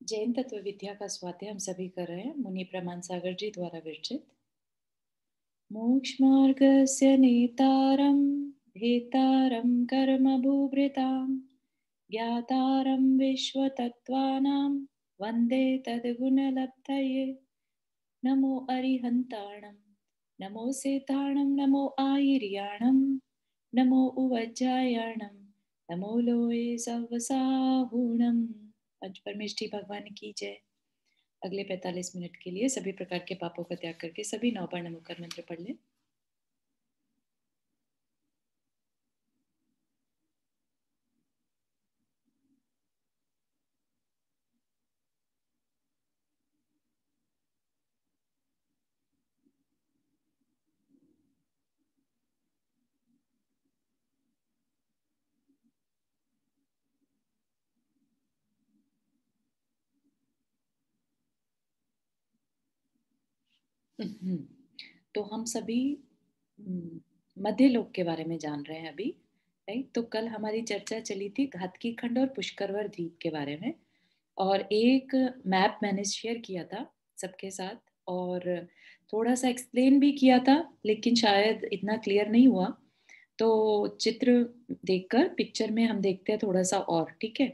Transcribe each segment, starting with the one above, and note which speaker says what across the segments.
Speaker 1: जैन तत्व विद्या का स्वाध्याय हम सभी कर रहे हैं। मुनि प्रमाण सागर जी द्वारा विरचित। मोक्षमार्गस्य नेतारं भेतारं कर्म भूभृतां ज्ञातारं विश्वतत्त्वानां वन्दे तद्गुणलब्धये। नमो अरिहन्ताणं नमो सेताणं नमो आयिर्याणं नमो उवज्जायाणं नमो लोये सवसाहुणं। पंच परमेष्ठी भगवान की जय। अगले 45 मिनट के लिए सभी प्रकार के पापों का त्याग करके सभी नवपर्ण मुकर मंत्र पढ़ लें। तो हम सभी मध्य लोक के बारे में जान रहे हैं अभी, राइट। तो कल हमारी चर्चा चली थी घातकी खंड और पुष्करवर द्वीप के बारे में, और एक मैप मैंने शेयर किया था सबके साथ और थोड़ा सा एक्सप्लेन भी किया था, लेकिन शायद इतना क्लियर नहीं हुआ। तो चित्र देखकर पिक्चर में हम देखते हैं थोड़ा सा और, ठीक है।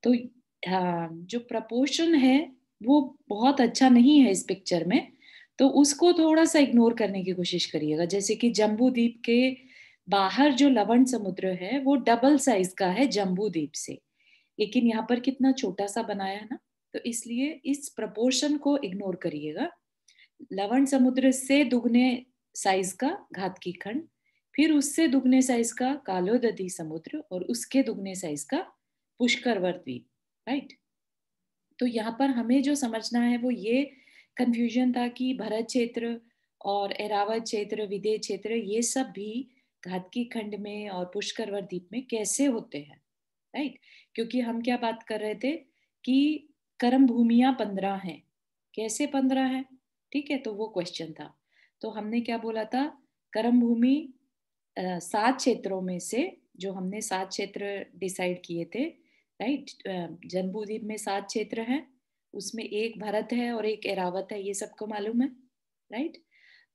Speaker 1: तो जो प्रपोर्शन है वो बहुत अच्छा नहीं है इस पिक्चर में, तो उसको थोड़ा सा इग्नोर करने की कोशिश करिएगा। जैसे कि जम्बू द्वीप के बाहर जो लवण समुद्र है वो डबल साइज का है जम्बू द्वीप से, लेकिन यहाँ पर कितना छोटा सा बनाया है ना, तो इसलिए इस प्रपोर्शन को इग्नोर करिएगा। लवण समुद्र से दुगने साइज का घातकी खंड, फिर उससे दुगने साइज का कालोदधी समुद्र और उसके दुगने साइज का पुष्करवर द्वीप, राइट। तो यहाँ पर हमें जो समझना है वो ये कंफ्यूजन था कि भरत क्षेत्र और एरावत क्षेत्र, विदेह क्षेत्र, ये सब भी घातकी खंड में और पुष्करवर द्वीप में कैसे होते हैं, राइट। क्योंकि हम क्या बात कर रहे थे कि कर्म भूमियां 15 हैं, कैसे 15 है, ठीक है। तो वो क्वेश्चन था। तो हमने क्या बोला था, कर्म भूमि 7 क्षेत्रों में से, जो हमने 7 क्षेत्र डिसाइड किए थे, राइट। जम्बू द्वीप में 7 क्षेत्र हैं, उसमें एक भरत है और एक एरावत है, ये सबको मालूम है, राइट।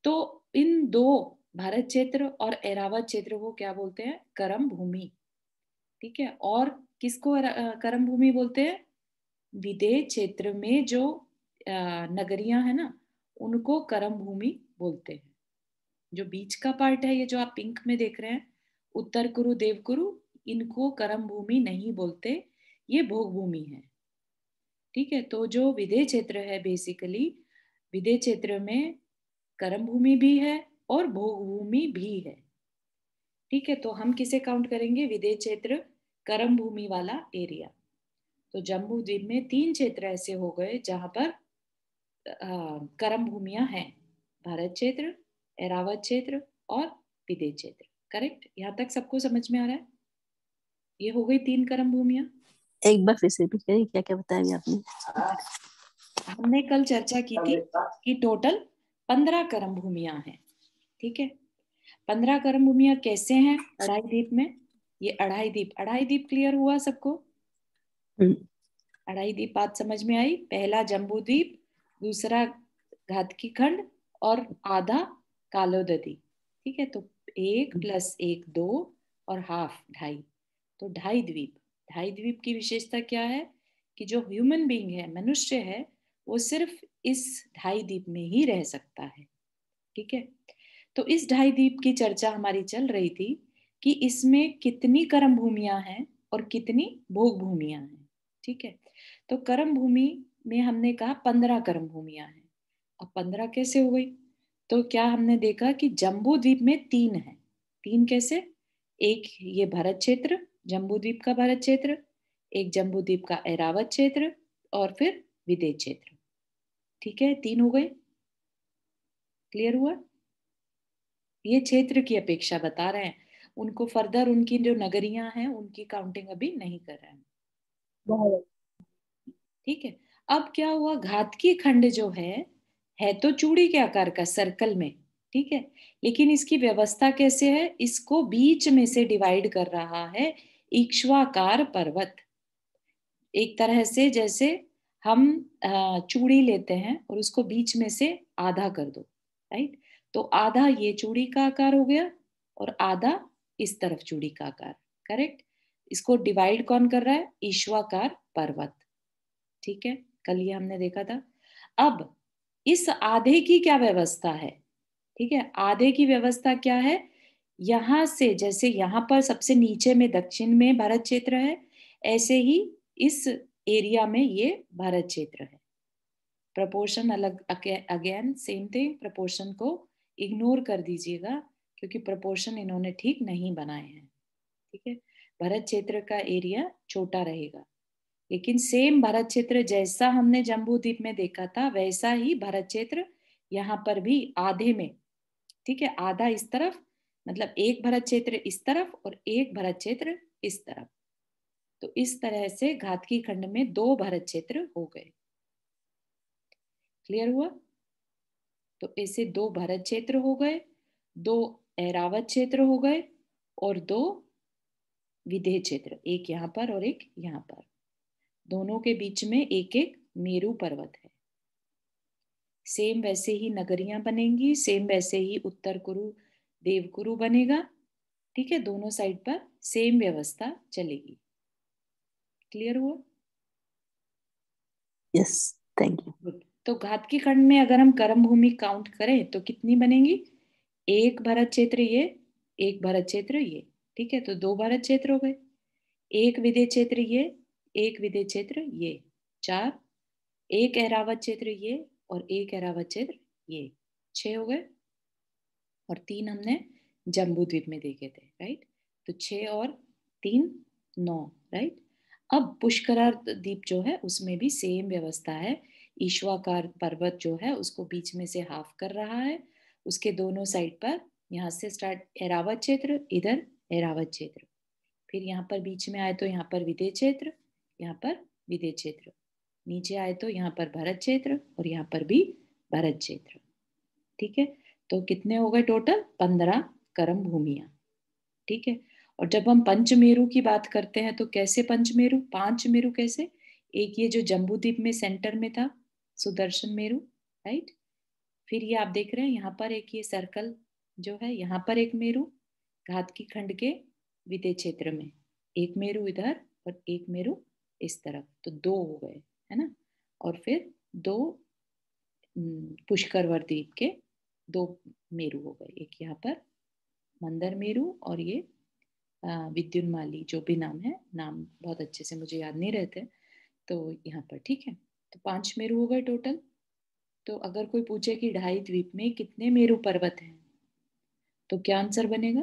Speaker 1: तो इन दो, भारत क्षेत्र और एरावत क्षेत्र को क्या बोलते हैं, कर्म भूमि, ठीक है। और किसको कर्म भूमि बोलते हैं, विदेह क्षेत्र में जो नगरियां है ना, उनको कर्म भूमि बोलते हैं। जो बीच का पार्ट है, ये जो आप पिंक में देख रहे हैं, उत्तर कुरु, देव कुरु, इनको कर्म भूमि नहीं बोलते, ये भोग भूमि है, ठीक है। तो जो विदेह क्षेत्र है, बेसिकली विदेह क्षेत्र में कर्म भूमि भी है और भोग भूमि भी है, ठीक है। तो हम किसे काउंट करेंगे, विदेह क्षेत्र, कर्म भूमि वाला एरिया। तो जम्बू द्वीप में 3 क्षेत्र ऐसे हो गए जहां पर कर्म भूमियां हैं, भारत क्षेत्र, एरावत क्षेत्र और विदेह क्षेत्र, करेक्ट। यहाँ तक सबको समझ में आ रहा है, ये हो गई 3 कर्म भूमियां।
Speaker 2: एक बार फिर से रिपीट करिए, क्या क्या बताया अभी आपने।
Speaker 1: हमने कल चर्चा की थी कि टोटल 15 कर्म भूमियां हैं, ठीक है। 15 कर्म भूमियां कैसे हैं, अढ़ाई द्वीप में। ये अढ़ाई द्वीप, अढ़ाई द्वीप क्लियर हुआ सबको, अढ़ाई द्वीप बात समझ में आई। पहला जम्बू द्वीप, दूसरा घातकी खंड और आधा कालोदधी, ठीक है। तो 1 + 1 2 और हाफ 2.5, तो 2.5 द्वीप। 2.5 द्वीप की विशेषता क्या है कि जो ह्यूमन बीइंग है, मनुष्य है, वो सिर्फ इस 2.5 द्वीप में ही रह सकता है, ठीक है। तो इस 2.5 द्वीप की चर्चा हमारी चल रही थी कि इसमें कितनी कर्म भूमियां हैं और कितनी भोग भूमियां हैं, ठीक है। तो कर्म भूमि में हमने कहा 15 कर्म भूमियां हैं। अब 15 कैसे हो गई, तो क्या हमने देखा कि जम्बू द्वीप में 3 है। 3 कैसे, एक ये भरत क्षेत्र, जम्बू द्वीप का भरत क्षेत्र, एक जम्बू द्वीप का एरावत क्षेत्र और फिर विदेह क्षेत्र, ठीक है। 3 हो गए, क्लियर हुआ। ये क्षेत्र की अपेक्षा बता रहे हैं, उनको फर्दर उनकी जो नगरियां हैं उनकी काउंटिंग अभी नहीं कर रहे हैं, ठीक है। अब क्या हुआ, घातकी खंड जो है तो चूड़ी के आकार का सर्कल में, ठीक है, लेकिन इसकी व्यवस्था कैसे है, इसको बीच में से डिवाइड कर रहा है इक्ष्वाकार पर्वत। एक तरह से जैसे हम चूड़ी लेते हैं और उसको बीच में से आधा कर दो, राइट। तो आधा ये चूड़ी का आकार हो गया और आधा इस तरफ चूड़ी का आकार, करेक्ट। इसको डिवाइड कौन कर रहा है? ईश्वाकार पर्वत, ठीक है, कल ये हमने देखा था। अब इस आधे की क्या व्यवस्था है? ठीक है, आधे की व्यवस्था क्या है? यहां से, जैसे यहां पर सबसे नीचे में दक्षिण में भारत क्षेत्र है, ऐसे ही इस एरिया में ये भारत क्षेत्र है। प्रपोर्शन अलग, अगेन सेम थिंग, प्रपोर्शन को इग्नोर कर दीजिएगा क्योंकि प्रपोर्शन इन्होंने ठीक नहीं बनाए हैं, ठीक है। भारत क्षेत्र का एरिया छोटा रहेगा, लेकिन सेम भारत क्षेत्र जैसा हमने जम्बू द्वीप में देखा था वैसा ही भारत क्षेत्र यहाँ पर भी आधे में, ठीक है, आधा इस तरफ, मतलब एक भारत क्षेत्र इस तरफ और एक भारत क्षेत्र इस तरफ। तो इस तरह से घातकी खंड में दो भारत क्षेत्र हो गए। क्लियर हुआ? तो ऐसे दो भारत क्षेत्र हो गए, दो ऐरावत क्षेत्र हो गए और दो विदेह क्षेत्र, एक यहाँ पर और एक यहाँ पर। दोनों के बीच में एक एक मेरू पर्वत है। सेम वैसे ही नगरियां बनेंगी, सेम वैसे ही उत्तर कुरु देवकुरु बनेगा, ठीक है। दोनों साइड पर सेम व्यवस्था चलेगी। क्लियर हुआ?
Speaker 2: Yes, thank you.
Speaker 1: गुड। तो घातकी खंड में अगर हम कर्म भूमि काउंट करें तो कितनी बनेगी? एक भारत क्षेत्र ये, एक भारत क्षेत्र ये, ठीक है, तो दो भारत क्षेत्र हो गए। एक विदेह क्षेत्र ये, एक विदेह क्षेत्र ये, चार। एक ऐरावत क्षेत्र ये और एक ऐरावत क्षेत्र ये, 6 हो गए। और 3 हमने जम्बू द्वीप में देखे थे, राइट। तो 6 और 3 9, राइट। अब पुष्कर द्वीप जो है उसमें भी सेम व्यवस्था है। ईश्वाकार पर्वत जो है उसको बीच में से हाफ कर रहा है, उसके दोनों साइड पर, यहाँ से स्टार्ट ऐरावत क्षेत्र, इधर ऐरावत क्षेत्र, फिर यहाँ पर बीच में आए तो यहाँ पर विदेह क्षेत्र, यहाँ पर विदेह क्षेत्र, नीचे आए तो यहाँ पर भरत क्षेत्र और यहाँ पर भी भरत क्षेत्र, ठीक है। तो कितने हो गए टोटल? 15 कर्म भूमियां, ठीक है। और जब हम पंचमेरु की बात करते हैं तो कैसे पंचमेरु, 5 मेरु कैसे? एक ये जो जम्बू द्वीप में सेंटर में था, सुदर्शन मेरु, राइट। फिर ये आप देख रहे हैं यहाँ पर एक ये सर्कल जो है, यहाँ पर एक मेरु घातकी खंड के विदेह क्षेत्र में, एक मेरु इधर और एक मेरु इस तरफ, तो 2 हो गए, है ना। और फिर 2 पुष्करवर द्वीप के 2 मेरु हो गए, एक यहाँ पर मंदर मेरु और ये विद्युन्माली, जो भी नाम है, नाम बहुत अच्छे से मुझे याद नहीं रहते, तो यहाँ पर, ठीक है। तो 5 मेरु हो गए टोटल। तो अगर कोई पूछे कि ढाई द्वीप में कितने मेरु पर्वत हैं, तो क्या आंसर बनेगा?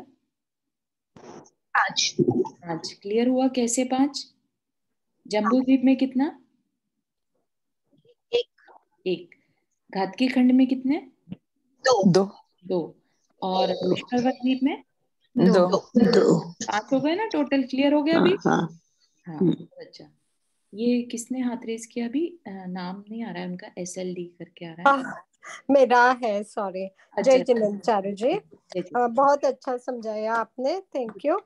Speaker 3: 5।
Speaker 1: 5। क्लियर हुआ कैसे 5? जम्बू द्वीप में कितना? 1। घातकी खंड में कितने?
Speaker 3: 2।
Speaker 1: 2। और पुष्करवर द्वीप में
Speaker 2: 2
Speaker 1: 5 हो गए ना टोटल। क्लियर हो गया अभी?
Speaker 2: हाँ।
Speaker 1: हाँ, बहुत अच्छा। ये किसने हाथ रेस किया अभी? नाम नहीं आ रहा है उनका, SLD करके आ रहा है।
Speaker 4: मेरा है, सॉरी।
Speaker 1: अच्छा,
Speaker 4: जय जिनेन्द्र जी,
Speaker 1: जय जी।
Speaker 4: बहुत अच्छा समझाया आपने, थैंक यू।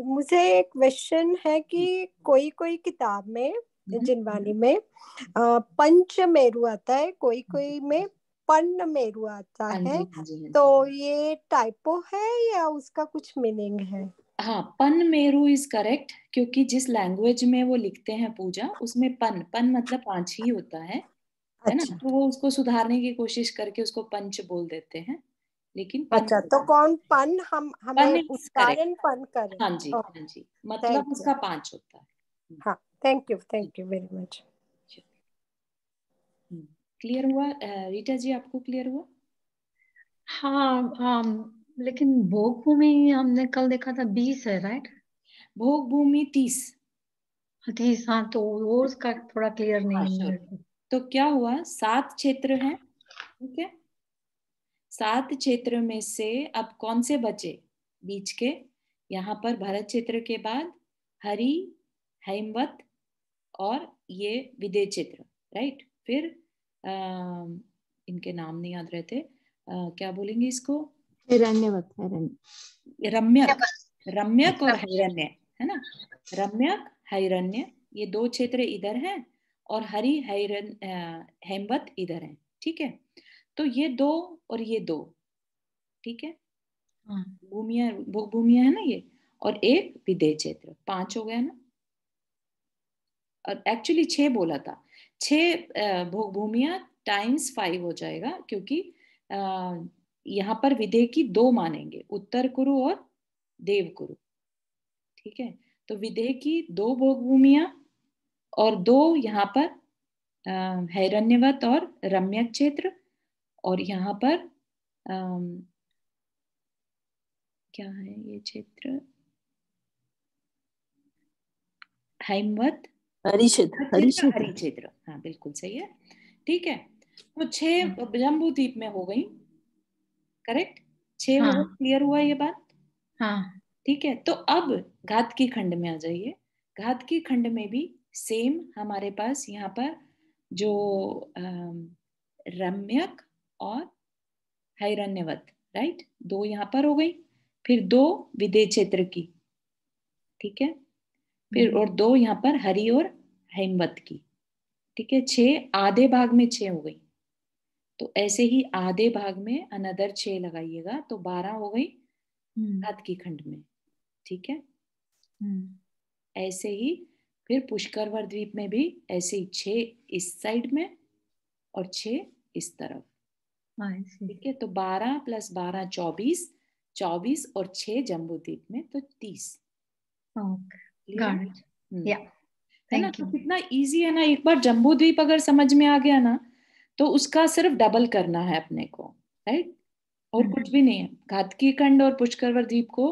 Speaker 4: मुझे एक क्वेश्चन है कि कोई कोई किताब में, जिनवानी में पंच मेरु आता है, कोई कोई में पन्न मेरु आता
Speaker 1: हाँ
Speaker 4: है,
Speaker 1: जी, हाँ जी, हाँ जी।
Speaker 4: तो ये टाइपो है या उसका कुछ मीनिंग है?
Speaker 1: हाँ, पन मेरु इज करेक्ट, क्योंकि जिस लैंग्वेज में वो लिखते हैं पूजा, उसमें पन पन मतलब 5 ही होता है ना।
Speaker 4: अच्छा
Speaker 1: तो वो उसको सुधारने की कोशिश करके उसको पंच बोल देते हैं, लेकिन पन
Speaker 4: अच्छा, तो कौन पन, हम
Speaker 1: पन
Speaker 4: हमें
Speaker 1: इज करेक्ट।
Speaker 4: उच्चारण पन करें?
Speaker 1: हाँ जी, हाँ जी, मतलब
Speaker 4: थैंक यू।
Speaker 1: उसका 5 होता है।
Speaker 4: हाँ, thank you very much.
Speaker 1: Clear हुआ? रीटा जी, आपको क्लियर हुआ?
Speaker 3: हाँ, लेकिन भोग भूमि हमने कल देखा था 20 है, राइट?
Speaker 1: भोग भूमि 30।
Speaker 3: 30, हाँ, तो वो उसका थोड़ा क्लियर नहीं
Speaker 1: हाँ,
Speaker 3: है
Speaker 1: श्योर।
Speaker 3: मेरे को।
Speaker 1: तो क्या हुआ, 7 क्षेत्र हैं, ठीक है। 7 क्षेत्र में से अब कौन से बचे बीच के? यहाँ पर भरत क्षेत्र के बाद हरि, हैमवत और ये विदेह क्षेत्र, राइट। फिर इनके नाम नहीं याद रहते, क्या बोलेंगे इसको?
Speaker 2: हिरण्यवत,
Speaker 1: रम्यक, रम्यक और हिरण्य, है ना। रम्यक, हिरण्य, ये 2 क्षेत्र इधर हैं और हरि हेमवत इधर है। ठीक है, तो ये दो और ये दो, ठीक है,
Speaker 3: हाँ
Speaker 1: भूमिया भूमिया है ना ये, और एक विदेह क्षेत्र, 5 हो गया ना। और एक्चुअली 6 बोला था, 6 भोग भूमिया टाइम्स 5 हो जाएगा, क्योंकि यहाँ पर विदेह की 2 मानेंगे, उत्तर कुरु और देव कुरु। ठीक है, तो विदेह की 2 भोग भूमिया और 2 यहाँ पर हैरण्यवत और रम्यक क्षेत्र, और यहाँ पर क्या है ये क्षेत्र, हेमवत
Speaker 2: हरि क्षेत्र, हरि
Speaker 1: क्षेत्र,
Speaker 2: क्षेत्र।
Speaker 1: हरि क्षेत्र, हाँ बिल्कुल सही है। ठीक है, तो 6 जम्बू द्वीप में हो गई, करेक्ट, 6 हो गई,
Speaker 3: हाँ
Speaker 1: क्लियर हुआ ये बात।
Speaker 3: हाँ
Speaker 1: ठीक है, तो अब घातकी खंड में आ जाइए। घातकी खंड में भी सेम हमारे पास यहाँ पर जो रम्यक और हैरण्यवत, राइट, 2 यहाँ पर हो गई, फिर 2 विदेह क्षेत्र की, ठीक है, फिर और 2 यहाँ पर हरि और हेमवत की। ठीक है, 6 आधे भाग में 6 हो गई, तो ऐसे ही आधे भाग में अनदर 6 लगाइएगा, तो 12 हो गई घातकी खंड में। ठीक है, ऐसे ही फिर पुष्करवर द्वीप में भी ऐसे ही 6 इस साइड में और 6 इस तरफ। ठीक है, तो 12 + 12 24, 24 और 6 जम्बू द्वीप में, तो 30।
Speaker 3: got it. Yeah,
Speaker 1: है ना,
Speaker 3: thank
Speaker 1: तो
Speaker 3: you.
Speaker 1: कितना इजी है ना। एक बार जम्बू द्वीप अगर समझ में आ गया ना, तो उसका सिर्फ डबल करना है अपने को, राइट, और कुछ भी नहीं है। घातकी खंड और पुष्करवर द्वीप को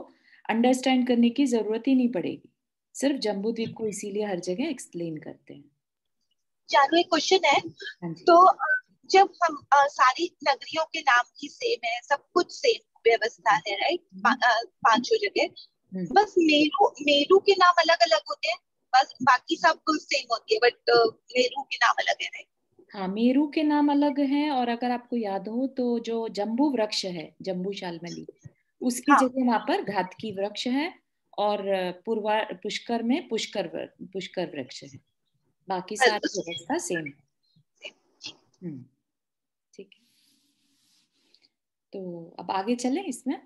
Speaker 1: अंडरस्टैंड करने की जरूरत ही नहीं पड़ेगी, सिर्फ जम्बू द्वीप को इसीलिए हर जगह एक्सप्लेन करते हैं।
Speaker 5: चालू एक क्वेश्चन है,
Speaker 1: हाँ जी।
Speaker 5: तो जब हम सारी नगरियों के नाम ही सेम है, सब कुछ सेम व्यवस्था है, राइट, 5 जगह, बस मेरू के नाम अलग अलग होते हैं, बस बाकी सब कुछ सेम होती है, बट मेरू के नाम अलग है, राइट?
Speaker 1: हाँ, मेरू के नाम अलग हैं, और अगर आपको याद हो तो जो जम्बू वृक्ष है, जम्बू शालमली, उसकी
Speaker 5: हाँ।
Speaker 1: जगह वहां पर घातकी वृक्ष है, और पूर्वा पुष्कर में पुष्कर वृक्ष है, बाकी सारी व्यवस्था सेम है। ठीक है, तो अब आगे चलें। इसमें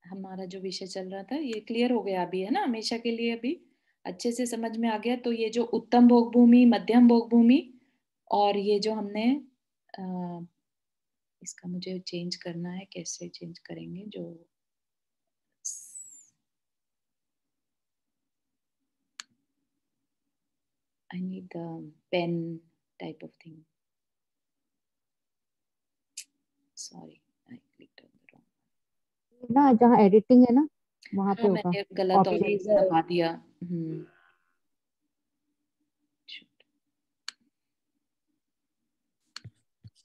Speaker 1: हमारा जो विषय चल रहा था ये क्लियर हो गया अभी, है ना, हमेशा के लिए अभी अच्छे से समझ में आ गया। तो ये जो उत्तम भोग भूमि, मध्यम भोग भूमि, और ये जो हमने इसका मुझे चेंज करना है, कैसे चेंज करेंगे, जो I need the pen type of thing. Sorry, I clicked on the wrong.
Speaker 2: ना जहाँ एडिटिंग है ना वहाँ पे
Speaker 1: हाँ,
Speaker 2: होगा
Speaker 1: मैंने गलत
Speaker 2: ऑप्शन।
Speaker 1: ऑप्शन दबा दिया।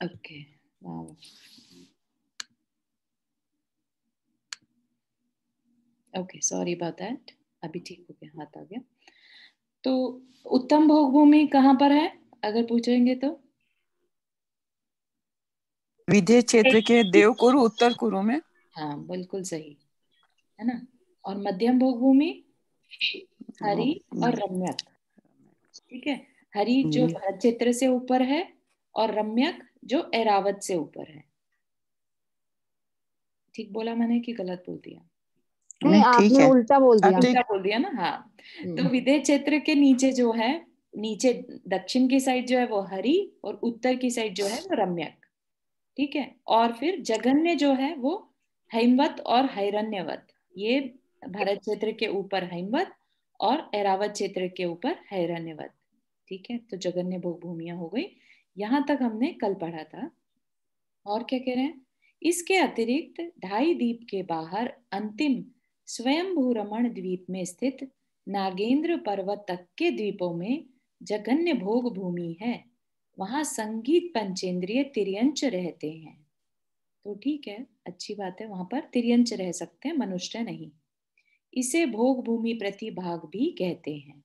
Speaker 1: Okay, wow, okay, sorry about that. अभी ठीक हो गया, हाथ आ गया। तो उत्तम भोग भूमि कहाँ पर है अगर पूछेंगे तो?
Speaker 6: विदेह क्षेत्र के देवकुरु, उत्तर कुरु में।
Speaker 1: हाँ, बिल्कुल सही है ना। और मध्यम भोग भूमि हरि और रम्यक। ठीक है, हरि जो भरत क्षेत्र से ऊपर है, और रम्यक जो ऐरावत से ऊपर है। ठीक बोला मैंने कि गलत बोल दिया?
Speaker 2: नहीं, आपने उल्टा बोल दिया।
Speaker 1: उल्टा बोल दिया ना, हाँ। तो विदेह क्षेत्र के नीचे जो है, नीचे दक्षिण की साइड जो है वो हरि, और उत्तर की साइड जो है वो रम्यक। ठीक है, और फिर जघन्य जो है वो हेमवत और हैरण्यवत। ये भारत क्षेत्र के ऊपर हेमवत और ऐरावत क्षेत्र के ऊपर हैरण्यवत। ठीक है, तो जघन्य भोग भूमियां हो गई। यहां तक हमने कल पढ़ा था। और क्या कह रहे हैं, इसके अतिरिक्त 2.5 द्वीप के बाहर अंतिम स्वयंभू रमण द्वीप में स्थित नागेंद्र पर्वत तक के द्वीपों में जघन्य भोग भूमि है। वहां संगीत पंचेंद्रिय तिर्यंच रहते हैं। तो ठीक है, अच्छी बात है, वहां पर तिर्यंच रह सकते हैं, मनुष्य नहीं। इसे भोग भूमि प्रतिभाग भी कहते हैं।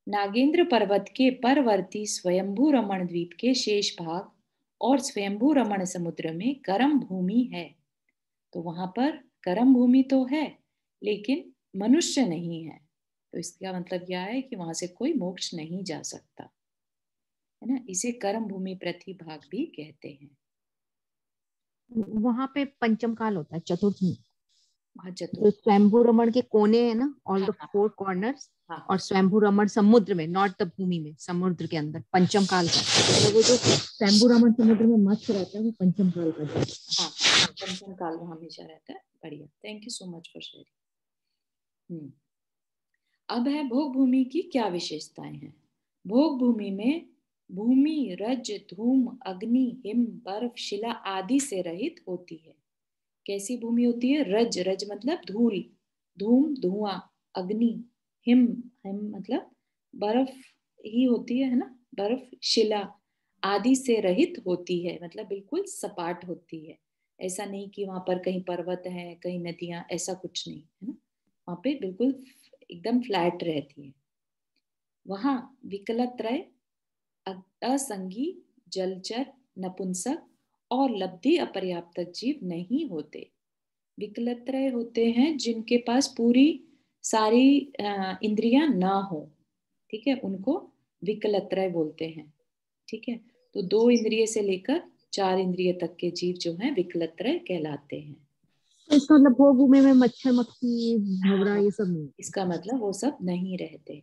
Speaker 1: नागेंद्र पर्वत के परवर्ती स्वयंभू रमण द्वीप के शेष भाग और स्वयंभू रमण समुद्र में कर्म भूमि है। तो वहां पर कर्म भूमि तो है, लेकिन मनुष्य नहीं है। तो इसका मतलब यह है कि वहां से कोई मोक्ष नहीं जा सकता। है ना। इसे कर्म भूमि प्रति भाग भी कहते हैं।
Speaker 2: वहां पे पंचम काल होता है, चतुर्थ में।
Speaker 1: हाँ
Speaker 2: जो
Speaker 1: चतुर्थ।
Speaker 2: स्वयंभू रमण के कोने है ना, ऑल
Speaker 1: हाँ
Speaker 2: द
Speaker 1: हाँ
Speaker 2: 4 कॉर्नर्स।
Speaker 1: हाँ
Speaker 2: और स्वयंभू रमण समुद्र में, नॉट द भूमि में, समुद्र के अंदर पंचम काल का। तो वो जो स्वयंभू रमण समुद्र में मस्त रहता है वो पंचम काल का है।
Speaker 1: हाँ, पंचम काल वो हमेशा रहता है। बढ़िया, thank you so much for sharing. अब है भोग भूमि की क्या विशेषताएं हैं। भोग भूमि में भूमि रज धूम अग्नि हिम बर्फ शिला आदि से रहित होती है। कैसी भूमि होती है? रज, रज मतलब धूल, धूम धुआं, अग्नि, हिम, हिम मतलब बर्फ ही होती है ना, बर्फ, शिला आदि से रहित होती है, मतलब बिल्कुल सपाट होती है। ऐसा नहीं कि वहां पर कहीं पर्वत है, कहीं नदियां, ऐसा कुछ नहीं है ना। वहां पे बिल्कुल एकदम फ्लैट रहती है। वहां विकलत्रय, असंगी, जलचर, नपुंसक और लब्धि अपर्याप्त जीव नहीं होते। विकलत्रय होते हैं जिनके पास पूरी सारी इंद्रियां ना हो, ठीक है, उनको विकलत्रय बोलते हैं। ठीक है, तो 2 इंद्रिय से लेकर 4 इंद्रिय तक के जीव जो हैं विकलत्रय कहलाते हैं।
Speaker 2: तो इसका मतलब भोग भूमि में मच्छर मक्खी भंवरा
Speaker 1: हाँ,
Speaker 2: ये सब नहीं।
Speaker 1: इसका मतलब वो सब नहीं रहते।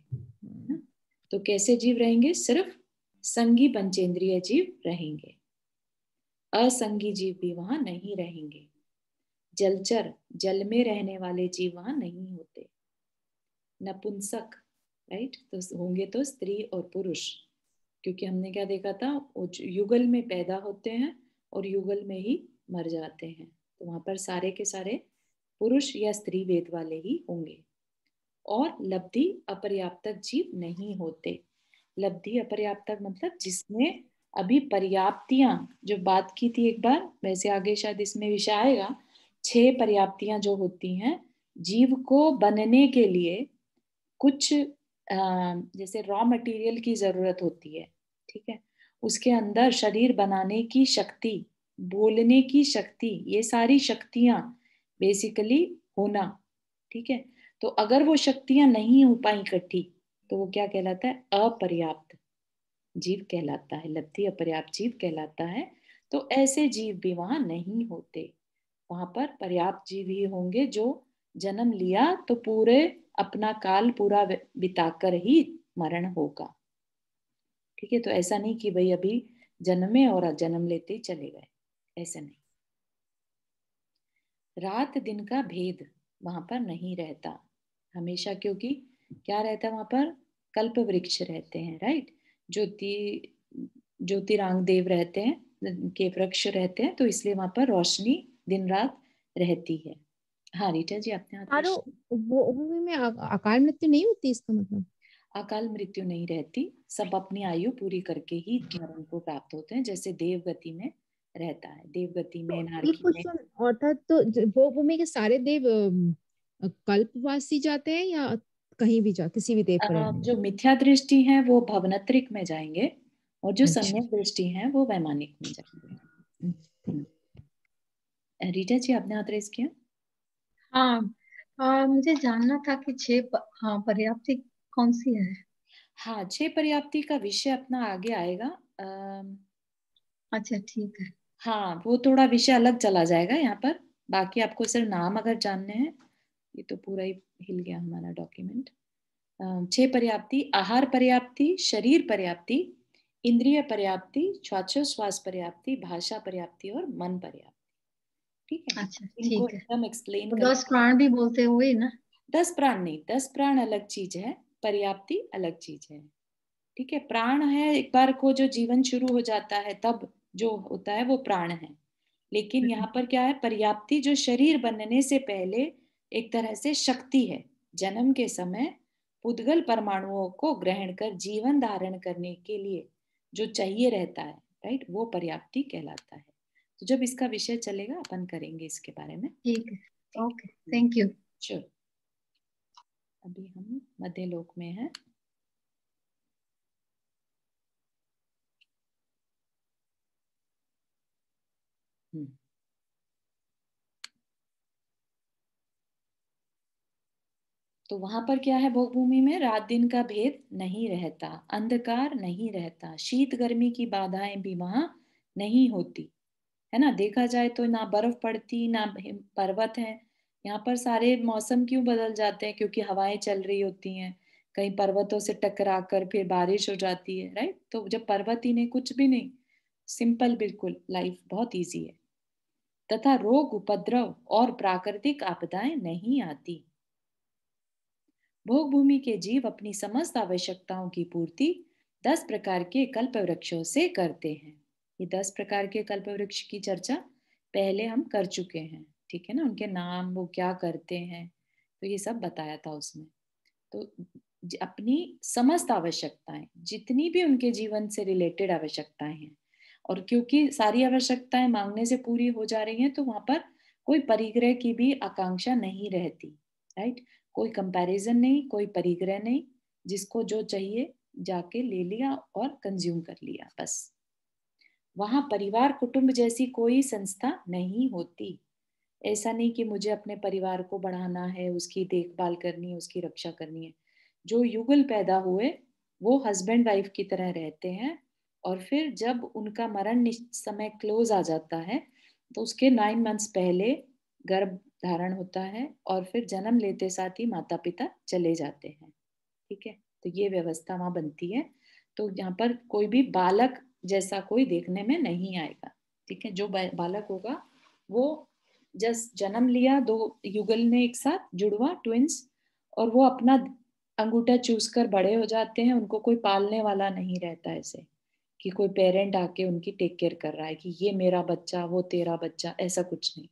Speaker 1: तो कैसे जीव रहेंगे? सिर्फ संगी पंचेंद्रिय जीव रहेंगे, असंगी जीव भी वहां नहीं रहेंगे। जलचर, जल में रहने वाले जीव वहां नहीं होते। नपुंसक, राइट, तो होंगे तो स्त्री और पुरुष, क्योंकि हमने क्या देखा था, वो युगल में पैदा होते हैं और युगल में ही मर जाते हैं, तो वहां पर सारे के सारे पुरुष या स्त्री वेद वाले ही होंगे। और लब्धि अपर्याप्तक जीव नहीं होते। लब्धि अपर्याप्तक मतलब जिसमें अभी पर्याप्तियां, जो बात की थी एक बार, वैसे आगे शायद इसमें विषय आएगा, 6 पर्याप्तियां जो होती हैं जीव को बनने के लिए, कुछ जैसे रॉ मटेरियल की जरूरत होती है, ठीक है, उसके अंदर शरीर बनाने की शक्ति, बोलने की शक्ति, ये सारी शक्तियां बेसिकली होना, ठीक है। तो अगर वो शक्तियां नहीं हो पाई इकट्ठी तो वो क्या कहलाता है? अपर्याप्त जीव कहलाता है, लब्धि अपर्याप्त जीव कहलाता है। तो ऐसे जीव भी वहां नहीं होते। वहां पर पर्याप्त जीव ही होंगे जो जन्म लिया तो पूरे अपना काल पूरा बिताकर ही मरण होगा। ठीक है, तो ऐसा नहीं कि भाई अभी जन्मे और जन्म लेते ही चले गए, ऐसा नहीं। रात दिन का भेद वहां पर नहीं रहता हमेशा, क्योंकि क्या रहता है वहां पर? कल्प वृक्ष रहते हैं, राइट, ज्योति, ज्योतिरांग देव रहते हैं, के वृक्ष रहते हैं, तो इसलिए वहां पर रोशनी दिन रात रहती है। हाँ रीटा जी, आपने हाथ
Speaker 2: और
Speaker 1: रखा।
Speaker 2: वो भूमि में अकाल मृत्यु नहीं होती, इसका मतलब?
Speaker 1: अकाल मृत्यु नहीं रहती, सब अपनी आयु पूरी करके ही मरण को प्राप्त होते हैं, जैसे देव गति में रहता है, देव गति में,
Speaker 2: तो एक
Speaker 1: नारकी में।
Speaker 2: क्वेश्चन और था, तो वो भूमि के सारे देव कल्पवासी जाते हैं या कहीं भी जा, किसी भी देव पर रहने
Speaker 1: जो
Speaker 2: देते
Speaker 1: मिथ्या दृष्टि है वो भवनत्रिक में जाएंगे, और जो
Speaker 2: हैं? अच्छा।
Speaker 1: सम्यक दृष्टि है वो वैमानिक में जाएंगे। रीटा जी, आपने हाथ रेस किया।
Speaker 3: हाँ, मुझे जानना था कि हाँ, पर्याप्ति कौन सी है?
Speaker 1: हाँ, 6 पर्याप्ति का विषय अपना आगे आएगा।
Speaker 3: अच्छा ठीक है।
Speaker 1: हाँ, वो थोड़ा विषय अलग चला जाएगा यहाँ पर, बाकी आपको सिर्फ नाम अगर जानने हैं। ये तो पूरा ही हिल गया हमारा डॉक्यूमेंट। 6 पर्याप्ति: आहार पर्याप्ति, शरीर पर्याप्ति, इंद्रिय पर्याप्ति, श्वासोश्वास पर्याप्ति, भाषा पर्याप्ति और मन पर्याप्ति। ठीक है,
Speaker 3: अच्छा
Speaker 1: इनको
Speaker 3: ठीक है।
Speaker 1: एकदम एक्सप्लेन
Speaker 3: तो
Speaker 1: कर।
Speaker 3: 10 प्राण भी बोलते हुए ना?
Speaker 1: 10 प्राण नहीं, 10 प्राण अलग चीज है, पर्याप्ति अलग चीज है। ठीक है, प्राण है एक बार को जो जीवन शुरू हो जाता है तब जो होता है वो प्राण है। लेकिन यहाँ पर क्या है? पर्याप्ति जो शरीर बनने से पहले एक तरह से शक्ति है, जन्म के समय उद्गल परमाणुओं को ग्रहण कर जीवन धारण करने के लिए जो चाहिए रहता है, राइट, वो पर्याप्ति कहलाता है। तो जब इसका विषय चलेगा अपन करेंगे इसके बारे में।
Speaker 3: ठीक है,
Speaker 1: ठीक
Speaker 3: ओके,
Speaker 1: है,
Speaker 3: थैंक यू।
Speaker 1: श्योर। अभी हम मध्य लोक में हैं। तो वहां पर क्या है, भोग भूमि में रात दिन का भेद नहीं रहता, अंधकार नहीं रहता, शीत गर्मी की बाधाएं भी वहां नहीं होती, है ना। देखा जाए तो ना बर्फ पड़ती ना पर्वत है। यहाँ पर सारे मौसम क्यों बदल जाते हैं, क्योंकि हवाएं चल रही होती हैं, कहीं पर्वतों से टकरा कर फिर बारिश हो जाती है, राइट। तो जब पर्वत ही नहीं, कुछ भी नहीं, सिंपल, बिल्कुल लाइफ बहुत इजी है। तथा रोग उपद्रव और प्राकृतिक आपदाएं नहीं आती। भोग भूमि के जीव अपनी समस्त आवश्यकताओं की पूर्ति 10 प्रकार के कल्प वृक्षों से करते हैं। ये 10 प्रकार के कल्प वृक्ष की चर्चा पहले हम कर चुके हैं, ठीक है ना। उनके नाम, वो क्या करते हैं, तो ये सब बताया था उसमें। तो अपनी समस्त आवश्यकताएं, जितनी भी उनके जीवन से रिलेटेड आवश्यकताएं हैं, और क्योंकि सारी आवश्यकताएं मांगने से पूरी हो जा रही हैं, तो वहां पर कोई परिग्रह की भी आकांक्षा नहीं रहती, राइट। कोई कंपैरिजन नहीं, कोई परिग्रह नहीं, जिसको जो चाहिए जाके ले लिया और कंज्यूम कर लिया, बस। वहां परिवार कुटुंब जैसी कोई संस्था नहीं होती। ऐसा नहीं कि मुझे अपने परिवार को बढ़ाना है, उसकी देखभाल करनी है, उसकी रक्षा करनी है। जो युगल पैदा हुए वो हस्बैंड वाइफ की तरह रहते हैं, और फिर जब उनका मरण समय क्लोज आ जाता है, तो उसके 9 मंथ्स पहले गर्भ धारण होता है, और फिर जन्म लेते साथ ही माता पिता चले जाते हैं, ठीक है। तो ये व्यवस्था वहां बनती है। तो यहाँ पर कोई भी बालक जैसा कोई देखने में नहीं आएगा, ठीक है। जो बालक होगा वो जस्ट जन्म लिया, 2 युगल ने एक साथ, जुड़वा, ट्विंस, और वो अपना अंगूठा चूस कर बड़े हो जाते हैं। उनको कोई पालने वाला नहीं रहता ऐसे कि कोई पेरेंट आके उनकी टेक केयर कर रहा है कि ये मेरा बच्चा, वो तेरा बच्चा, ऐसा कुछ नहीं,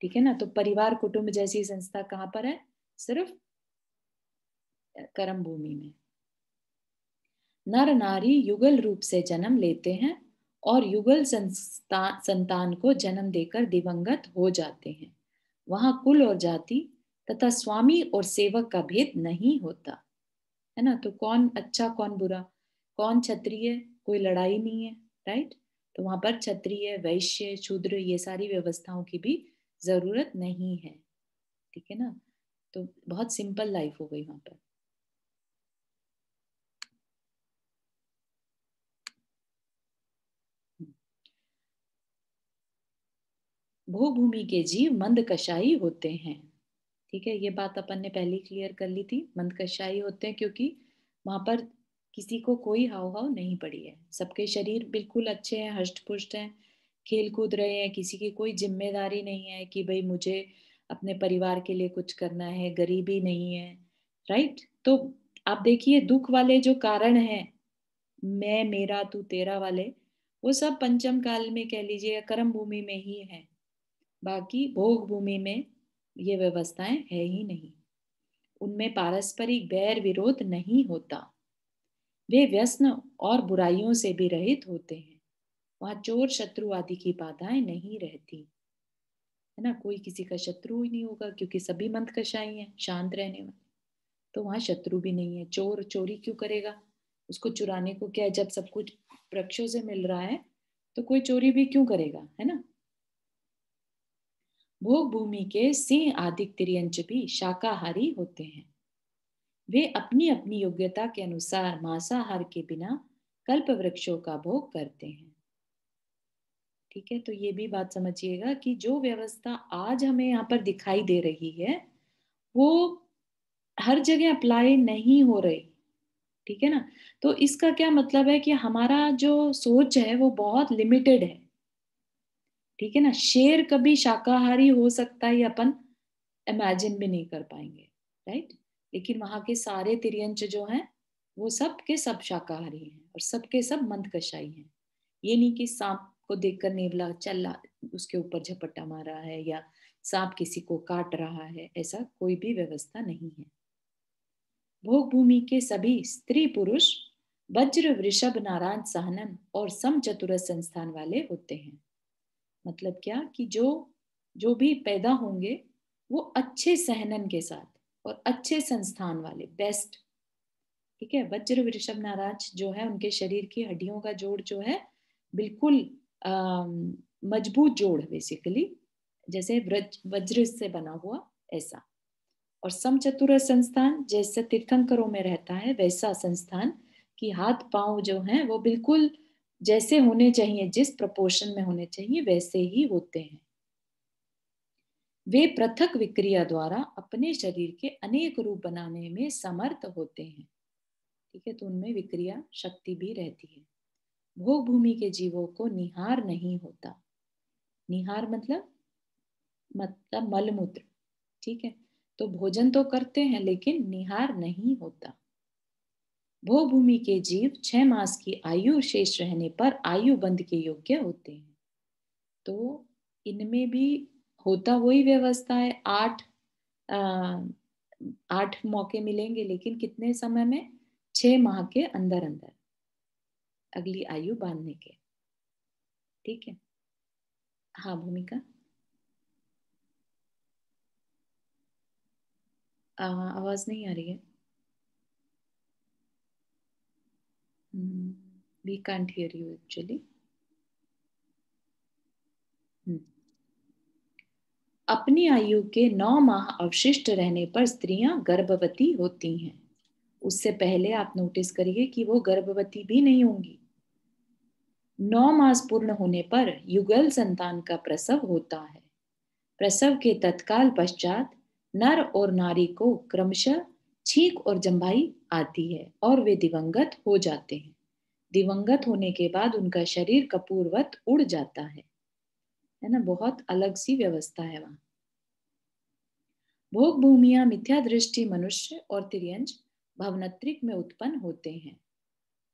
Speaker 1: ठीक है ना। तो परिवार कुटुंब जैसी संस्था कहाँ पर है, सिर्फ कर्म भूमि में। नर नारी युगल रूप से जन्म लेते हैं और युगल संतान को जन्म देकर दिवंगत हो जाते हैं। वहां कुल और जाति तथा स्वामी और सेवक का भेद नहीं होता, है ना। तो कौन अच्छा कौन बुरा, कौन क्षत्रिय, कोई लड़ाई नहीं है, राइट। तो वहां पर क्षत्रिय, वैश्य, शूद्र, ये सारी व्यवस्थाओं की भी जरूरत नहीं है, ठीक है ना। तो बहुत सिंपल लाइफ हो गई वहां पर। भूभूमि के जीव मंदकशाई होते हैं, ठीक है। ये बात अपन ने पहले क्लियर कर ली थी। मंदकशाई होते हैं क्योंकि वहां पर किसी को कोई हाव भाव नहीं पड़ी है, सबके शरीर बिल्कुल अच्छे हैं, हष्ट पुष्ट हैं, खेल कूद रहे हैं, किसी की कोई जिम्मेदारी नहीं है कि भाई मुझे अपने परिवार के लिए कुछ करना है, गरीबी नहीं है, राइट। तो आप देखिए दुख वाले जो कारण हैं, मैं मेरा तू तेरा वाले, वो सब पंचम काल में कह लीजिए कर्म भूमि में ही है। बाकी भोग भूमि में ये व्यवस्थाएं है ही नहीं। उनमें पारस्परिक बैर विरोध नहीं होता, वे व्यसन और बुराइयों से भी रहित होते हैं। वहां चोर शत्रु आदि की बाधाएं नहीं रहती, है ना। कोई किसी का शत्रु ही नहीं होगा क्योंकि सभी मंदकशाई हैं, शांत रहने वाले। तो वहां शत्रु भी नहीं है। चोर चोरी क्यों करेगा, उसको चुराने को क्या है, जब सब कुछ वृक्षों से मिल रहा है तो कोई चोरी भी क्यों करेगा, है ना। भोग भूमि के सिंह आदि तिर्यंच भी शाकाहारी होते हैं। वे अपनी अपनी योग्यता के अनुसार मांसाहार के बिना कल्प वृक्षों का भोग करते हैं, ठीक है। तो ये भी बात समझिएगा कि जो व्यवस्था आज हमें यहाँ पर दिखाई दे रही है वो हर जगह अप्लाई नहीं हो रही, ठीक है ना। तो इसका क्या मतलब है कि हमारा जो सोच है वो बहुत लिमिटेड है, ठीक है ना। शेर कभी शाकाहारी हो सकता है, अपन इमेजिन भी नहीं कर पाएंगे, राइट। लेकिन वहां के सारे तिर्यंच जो हैं वो सब के सब शाकाहारी हैं, और सबके सब मंदकशाई हैं। ये नहीं कि सांप को देखकर नेवला चल उसके ऊपर झपट्टा मारा है, या सांप किसी को काट रहा है, ऐसा कोई भी व्यवस्था नहीं है। भोग भूमि के सभी स्त्री पुरुष वज्र वृषभ नारायण सहनन और सम चतुरस संस्थान वाले होते हैं। मतलब क्या कि जो जो भी पैदा होंगे वो अच्छे सहनन के साथ और अच्छे संस्थान वाले, बेस्ट, ठीक है। वज्र वृषभ नाराज जो है उनके शरीर की हड्डियों का जोड़ जो है बिल्कुल मजबूत जोड़, बेसिकली जैसे वज्र से बना हुआ, ऐसा। और समचतुर संस्थान जैसे तीर्थंकरों में रहता है वैसा संस्थान कि हाथ पांव जो हैं वो बिल्कुल जैसे होने चाहिए, जिस प्रपोर्शन में होने चाहिए वैसे ही होते हैं। वे पृथक विक्रिया द्वारा अपने शरीर के अनेक रूप बनाने में समर्थ होते हैं। ठीक है, तो उनमें विक्रिया शक्ति भी रहती है। भोग भूमि के जीवों को निहार नहीं होता। निहार मतलब मलमूत्र। ठीक है, तो भोजन तो करते हैं लेकिन निहार नहीं होता। भोग भूमि के जीव 6 मास की आयु शेष रहने पर आयु बंध के योग्य होते हैं। तो इनमें भी होता वही व्यवस्था है, 8 मौके मिलेंगे, लेकिन कितने समय में? 6 माह के अंदर अंदर अगली आयु बांधने के। ठीक है, हाँ भूमिका। आवाज नहीं आ रही है। We can't hear you actually. अपनी आयु के 9 माह अवशिष्ट रहने पर स्त्रियां गर्भवती होती हैं। उससे पहले आप नोटिस करिए कि वो गर्भवती भी नहीं होंगी। 9 मास पूर्ण होने पर युगल संतान का प्रसव होता है। प्रसव के तत्काल पश्चात नर और नारी को क्रमशः छींक और जंभाई आती है और वे दिवंगत हो जाते हैं। दिवंगत होने के बाद उनका शरीर कपूरवत उड़ जाता है ना। बहुत अलग सी व्यवस्था है वहां। भोग भूमियां मिथ्या दृष्टि मनुष्य और तिर्यंच भवनत्रिक में उत्पन्न होते हैं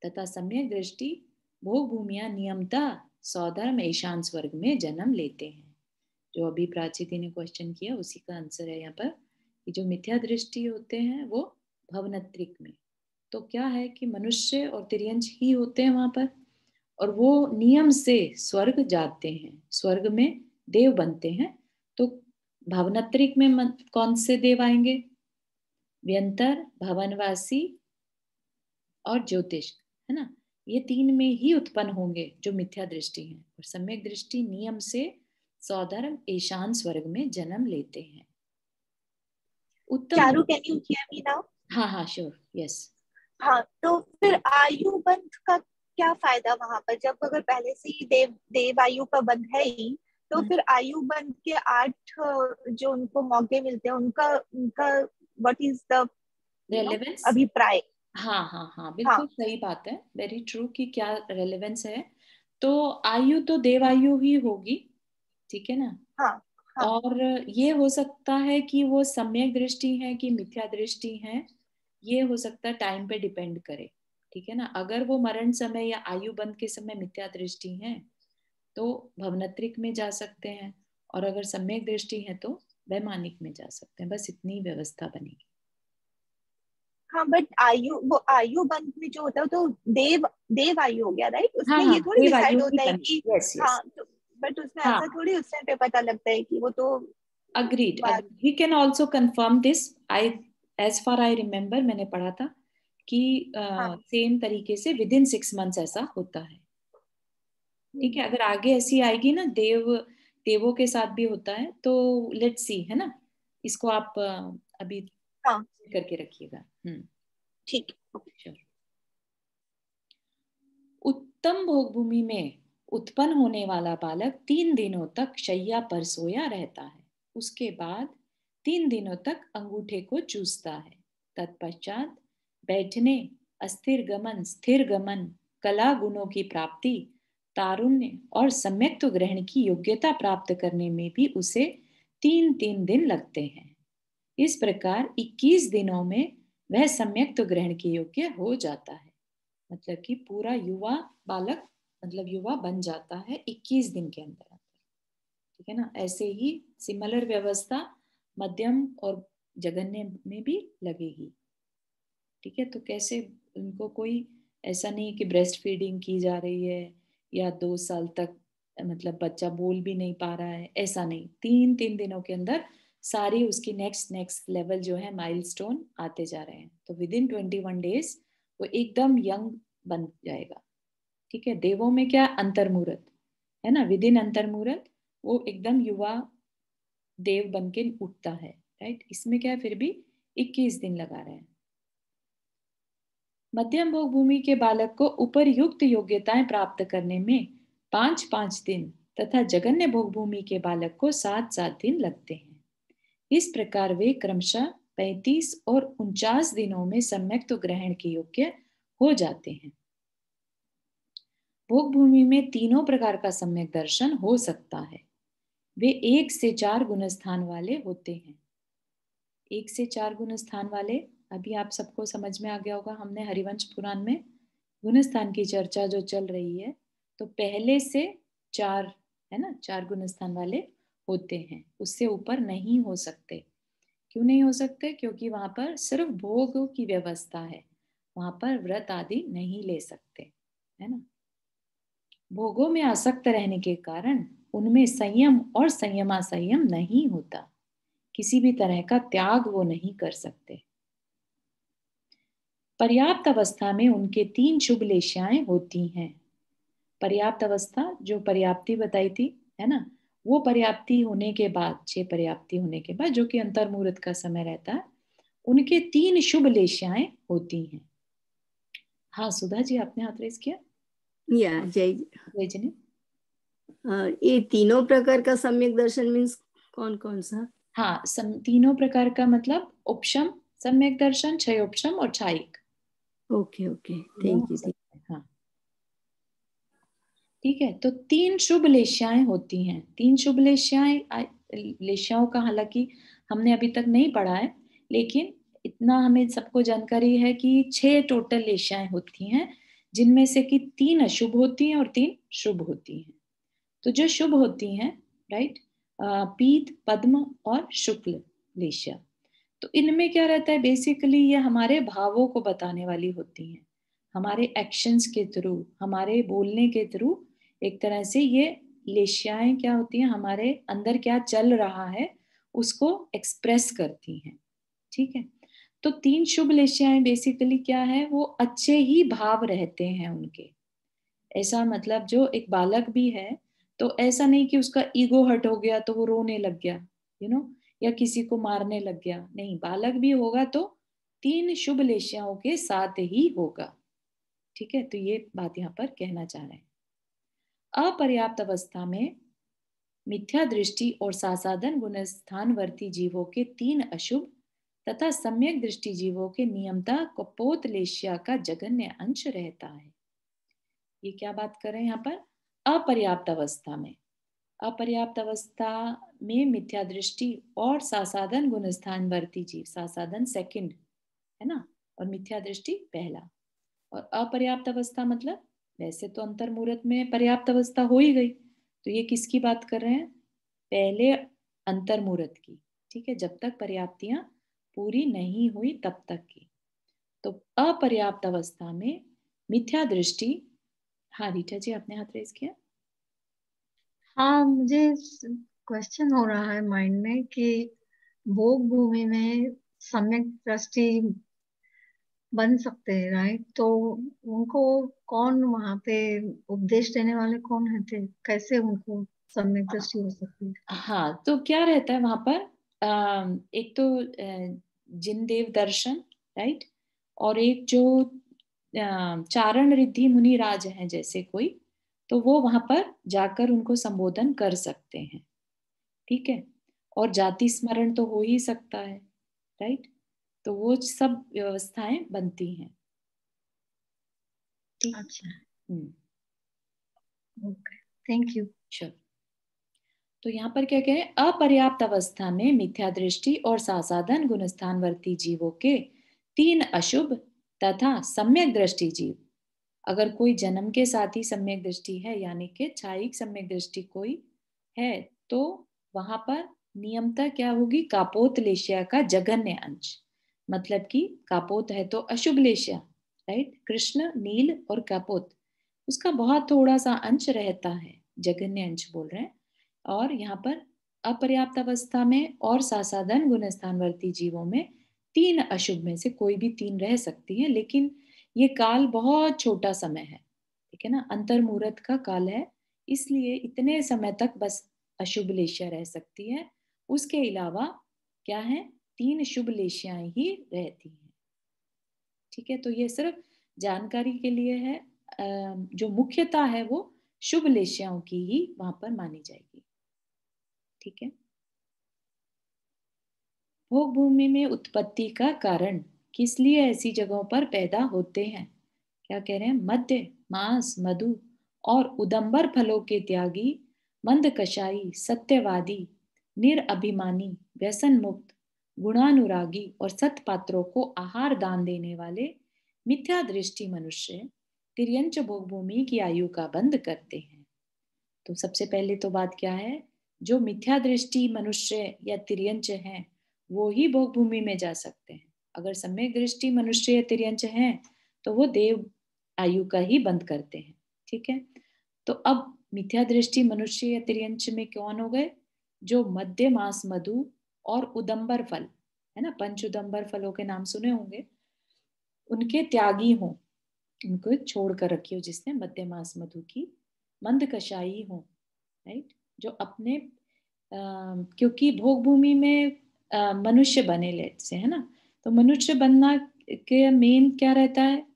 Speaker 1: तथा सम्यक दृष्टि भोग भूमियां नियमतः सौधर्म ईशान स्वर्ग में जन्म लेते हैं। जो अभी प्राची ने क्वेश्चन किया उसी का आंसर है यहाँ पर कि जो मिथ्या दृष्टि होते हैं वो भवनत्रिक में, तो क्या है कि मनुष्य और तिर्यंच ही होते हैं वहां पर, और वो नियम से स्वर्ग जाते हैं, स्वर्ग में देव बनते हैं। तो भवनत्रिक में कौन से देव आएंगे? व्यंतर, भवनवासी और ज्योतिष, है ना। ये 3 में ही उत्पन्न होंगे जो मिथ्या दृष्टि हैं, और सम्यक दृष्टि नियम से सौधर्म ईशान स्वर्ग में जन्म लेते हैं। उत्तम।
Speaker 5: Charu, can you hear me now?
Speaker 1: हाँ श्योर, यस।
Speaker 5: हाँ, तो फिर आयु बंध का क्या फायदा वहां पर, जब अगर पहले से ही देव आयु का बंध है ही, तो फिर आयु बंध के 8 जो उनको मौके मिलते हैं उनका उनका व्हाट इज द
Speaker 1: रेलेवेंस,
Speaker 5: अभिप्राय?
Speaker 1: हाँ बिल्कुल सही बात है, वेरी ट्रू कि क्या रेलेवेंस है। तो आयु तो देवायु ही होगी, ठीक है ना।
Speaker 5: हाँ।
Speaker 1: और ये हो सकता है कि वो सम्यक दृष्टि है कि मिथ्या दृष्टि है, ये हो सकता है टाइम पे डिपेंड करे, ठीक है ना। अगर वो मरण समय या आयु बंध के समय मिथ्या दृष्टि है तो भवनत्रिक में जा सकते हैं, और अगर सम्यक दृष्टि है तो वैमानिक में जा सकते हैं। बस इतनी व्यवस्था बनेगी।
Speaker 5: हाँ, बट वो आयु बंध में जो होता है तो देव आयु हो गया, राइट? उसमें ये थोड़ी डिसाइड होता है कि हाँ, बट उसमें ऐसा थोड़ी उस टाइम पे पता लगता है कि वो तो
Speaker 1: agreed. We can also confirm this. As far I remember मैंने पढ़ा था कि सेम तरीके से विद इन 6 मंथ्स ऐसा होता है, ठीक है। अगर आगे ऐसी आएगी ना देवों के साथ भी होता है तो लेट्स सी, है ना। इसको आप अभी करके रखिएगा।
Speaker 5: ठीक।
Speaker 1: उत्तम भोग भूमि में उत्पन्न होने वाला बालक 3 दिनों तक शैया पर सोया रहता है। उसके बाद 3 दिनों तक अंगूठे को चूसता है। तत्पश्चात बैठने, अस्थिर गमन, स्थिर गमन, कला गुणों की प्राप्ति, तारुण्य और सम्यक्त ग्रहण की योग्यता प्राप्त करने में भी उसे 3-3 दिन लगते हैं। इस प्रकार 21 दिनों में वह सम्यक्त ग्रहण के योग्य हो जाता है। मतलब कि पूरा युवा बालक, मतलब युवा बन जाता है 21 दिन के अंदर, ठीक है ना। ऐसे ही सिमिलर व्यवस्था मध्यम और जघन्य में भी लगेगी, ठीक है। तो कैसे उनको कोई ऐसा नहीं कि ब्रेस्ट फीडिंग की जा रही है या 2 साल तक मतलब बच्चा बोल भी नहीं पा रहा है, ऐसा नहीं। 3 दिनों के अंदर सारी उसकी नेक्स्ट लेवल जो है माइलस्टोन आते जा रहे हैं। तो विद इन 21 डेज वो एकदम यंग बन जाएगा, ठीक है। देवों में क्या अंतर्मुहूर्त है ना, विद इन अंतर्मुहूर्त वो एकदम युवा देव बन के उठता है, राइट। इसमें क्या है, फिर भी 21 दिन लगा रहे हैं। मध्यम भोग भूमि के बालक को उपरयुक्त योग्यताएं प्राप्त करने में 5-5 दिन तथा जघन्य भोग भूमि के बालक को 7-7 दिन लगते हैं। इस प्रकार वे क्रमशः 35 और 49 दिनों में सम्यक ग्रहण के योग्य हो जाते हैं। भोग भूमि में तीनों प्रकार का सम्यक दर्शन हो सकता है। वे 1 से 4 गुणस्थान वाले होते हैं। 1 से 4 गुणस्थान वाले, अभी आप सबको समझ में आ गया होगा, हमने हरिवंश पुराण में गुणस्थान की चर्चा जो चल रही है, तो पहले से 4 है ना, 4 गुणस्थान वाले होते हैं, उससे ऊपर नहीं हो सकते। क्यों नहीं हो सकते? क्योंकि वहां पर सिर्फ भोग की व्यवस्था है, वहां पर व्रत आदि नहीं ले सकते, है ना। भोगों में आसक्त रहने के कारण उनमें संयम और संयमासंयम नहीं होता, किसी भी तरह का त्याग वो नहीं कर सकते। पर्याप्त अवस्था में उनके 3 शुभ लेश्याएं होती हैं। पर्याप्त अवस्था जो पर्याप्ति बताई थी, है ना, वो पर्याप्ति होने के बाद, 6 पर्याप्ति होने के बाद, जो कि अंतर्मुहूर्त का समय रहता है, उनके 3 शुभ लेश्याएं होती हैं। हाँ सुधा जी, आपने हाथ रेस किया।
Speaker 7: या जय
Speaker 1: जी ने
Speaker 7: ये तीनों प्रकार का सम्यक दर्शन मीन्स कौन कौन सा?
Speaker 1: हाँ, तीनों प्रकार का मतलब उपशम सम्यक दर्शन, क्षयोपशम और क्षायिक।
Speaker 7: Okay okay, thank you.
Speaker 1: हाँ ठीक है। तो 3 शुभ लेश्याएं होती हैं। 3 शुभ लेश्याएं, लेश्याओं का हालांकि हमने अभी तक नहीं पढ़ा है, लेकिन इतना हमें सबको जानकारी है कि 6 टोटल लेश्याएं होती हैं, जिनमें से कि 3 अशुभ होती हैं और 3 शुभ होती हैं। तो जो शुभ होती हैं, राइट, पीत, पद्म और शुक्ल लेश्या, तो इनमें क्या रहता है, बेसिकली ये हमारे भावों को बताने वाली होती हैं, हमारे एक्शंस के थ्रू, हमारे बोलने के थ्रू एक तरह से ये लेश्याएं क्या होती हैं, हमारे अंदर क्या चल रहा है उसको एक्सप्रेस करती हैं। ठीक है। तो 3 शुभ लेश्याएं बेसिकली क्या है, वो अच्छे ही भाव रहते हैं उनके। ऐसा मतलब जो एक बालक भी है, तो ऐसा नहीं कि उसका ईगो हर्ट हो गया तो वो रोने लग गया, या किसी को मारने लग गया। नहीं, बालक भी होगा तो 3 शुभ लेश्याओं के साथ ही होगा। ठीक है, तो ये बात यहाँ पर कहना चाह रहे हैं। अपर्याप्त अवस्था में मिथ्या दृष्टि और सासाधन गुणस्थानवर्ती जीवों के 3 अशुभ तथा सम्यक दृष्टि जीवों के नियमतः कपोत लेश्या का जघन्य अंश रहता है। ये क्या बात कर रहे हैं यहाँ पर? अपर्याप्त अवस्था में, अपर्याप्त अवस्था में मिथ्या दृष्टि और सासाधन गुणस्थानवर्ती जीव, सासाधन सेकंड है ना, और मिथ्या दृष्टि पहला। और अपर्याप्त अवस्था मतलब, वैसे तो अंतर्मुहूर्त में पर्याप्त अवस्था हो ही गई, तो ये किसकी बात कर रहे हैं? पहले अंतर्मुहूर्त की। ठीक है, जब तक पर्याप्तियां पूरी नहीं हुई तब तक की। तो अपर्याप्त अवस्था में मिथ्या दृष्टि। हाँ रीटा जी, आपने हाथ रेज किया।
Speaker 3: हाँ, मुझे क्वेश्चन हो रहा है माइंड में कि भोग भूमि में सम्यक दृष्टि बन सकते हैं, राइट? तो उनको कौन वहां पे उपदेश देने वाले कौन है थे, कैसे उनको सम्यक दृष्टि हो सकती है?
Speaker 1: हाँ, तो क्या रहता है वहां पर, एक तो जिनदेव दर्शन, राइट, और एक जो चारण रिद्धि मुनि राज हैं जैसे कोई, तो वो वहां पर जाकर उनको संबोधन कर सकते हैं। ठीक है, और जाति स्मरण तो हो ही सकता है, राइट, तो वो सब व्यवस्थाएं बनती हैं। ठीक।
Speaker 3: अच्छा,
Speaker 1: हम्म,
Speaker 3: ओके, थैंक यू।
Speaker 1: श्योर। तो यहाँ पर क्या कह रहे हैं, अपर्याप्त अवस्था में मिथ्या दृष्टि और सासाधन गुणस्थानवर्ती जीवों के 3 अशुभ तथा सम्यक दृष्टि जीव, अगर कोई जन्म के साथ ही सम्यक दृष्टि है, यानी कि छायिक सम्यक दृष्टि कोई है, तो वहां पर नियमता क्या होगी, कापोत लेश्या का जघन्य अंश। मतलब कि कापोत है तो अशुभ लेश्या, राइट, कृष्ण, नील और कापोत, उसका बहुत थोड़ा सा अंश रहता है, जघन्य अंश बोल रहे हैं। और यहाँ पर अपर्याप्त अवस्था में और सासाधन गुणस्थानवर्ती जीवों में 3 अशुभ में से कोई भी 3 रह सकती है, लेकिन ये काल बहुत छोटा समय है, ठीक है ना, अंतर्मुहूर्त का काल है, इसलिए इतने समय तक बस अशुभ लेश्या रह सकती है। उसके अलावा क्या है, 3 शुभ लेशियाएं ही रहती हैं। ठीक है, तो ये सिर्फ जानकारी के लिए है। जो मुख्यता है वो शुभ लेशियाओं की ही वहां पर मानी जाएगी। ठीक है, भोग भूमि में उत्पत्ति का कारण किस लिए ऐसी जगहों पर पैदा होते हैं? क्या कह रहे हैं, मद्य, मांस, मधु और उदंबर फलों के त्यागी, मंद कषाई, सत्यवादी, निरअभिमानी, व्यसन मुक्त, गुणानुरागी और सत्पात्रों को आहार दान देने वाले मिथ्या दृष्टि मनुष्य तिर्यंच भोग भूमि की आयु का बंद करते हैं। तो सबसे पहले तो बात क्या है, जो मिथ्या दृष्टि मनुष्य या तिर्यंच हैं वो ही भोग भूमि में जा सकते हैं। अगर सम्यक दृष्टि मनुष्य या तिर्यंच हैं तो वो देव आयु का ही बंद करते हैं। ठीक है, तो अब मिथ्या दृष्टि मनुष्य या तिर्यंच में कौन हो गए, जो मद्य, मांस, मधु और उदंबर फल है ना, पंच उदंबर फलों के नाम सुने होंगे, उनके त्यागी हो, उनको छोड़ कर रखी हो जिसने मद्य, मांस, मधु की, मंद कषाई हो, राइट, जो अपने क्योंकि भोग भूमि में मनुष्य बने लेट से, है ना, तो मनुष्य बनना के मेन क्या रहता है,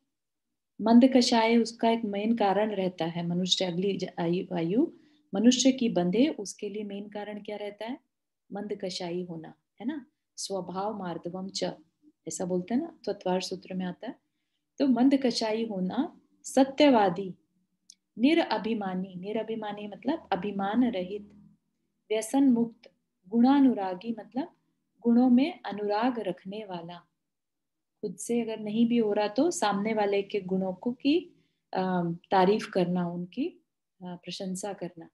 Speaker 1: मंद कषाय उसका एक मेन कारण रहता है। मनुष्य अगली आयु मनुष्य की बंधे, उसके लिए मेन कारण क्या रहता है, मंद कषाई होना, है ना, स्वभाव मार्दवम च, ऐसा बोलते हैं ना, तत्वार सूत्र में आता है। तो मंद कषाई होना, सत्यवादी, निरअभिमानी, निरअभिमानी मतलब अभिमान रहित, व्यसन मुक्त, गुणानुरागी मतलब गुणों में अनुराग रखने वाला, खुद से अगर नहीं भी हो रहा तो सामने वाले के गुणों को की तारीफ करना, उनकी प्रशंसा करना,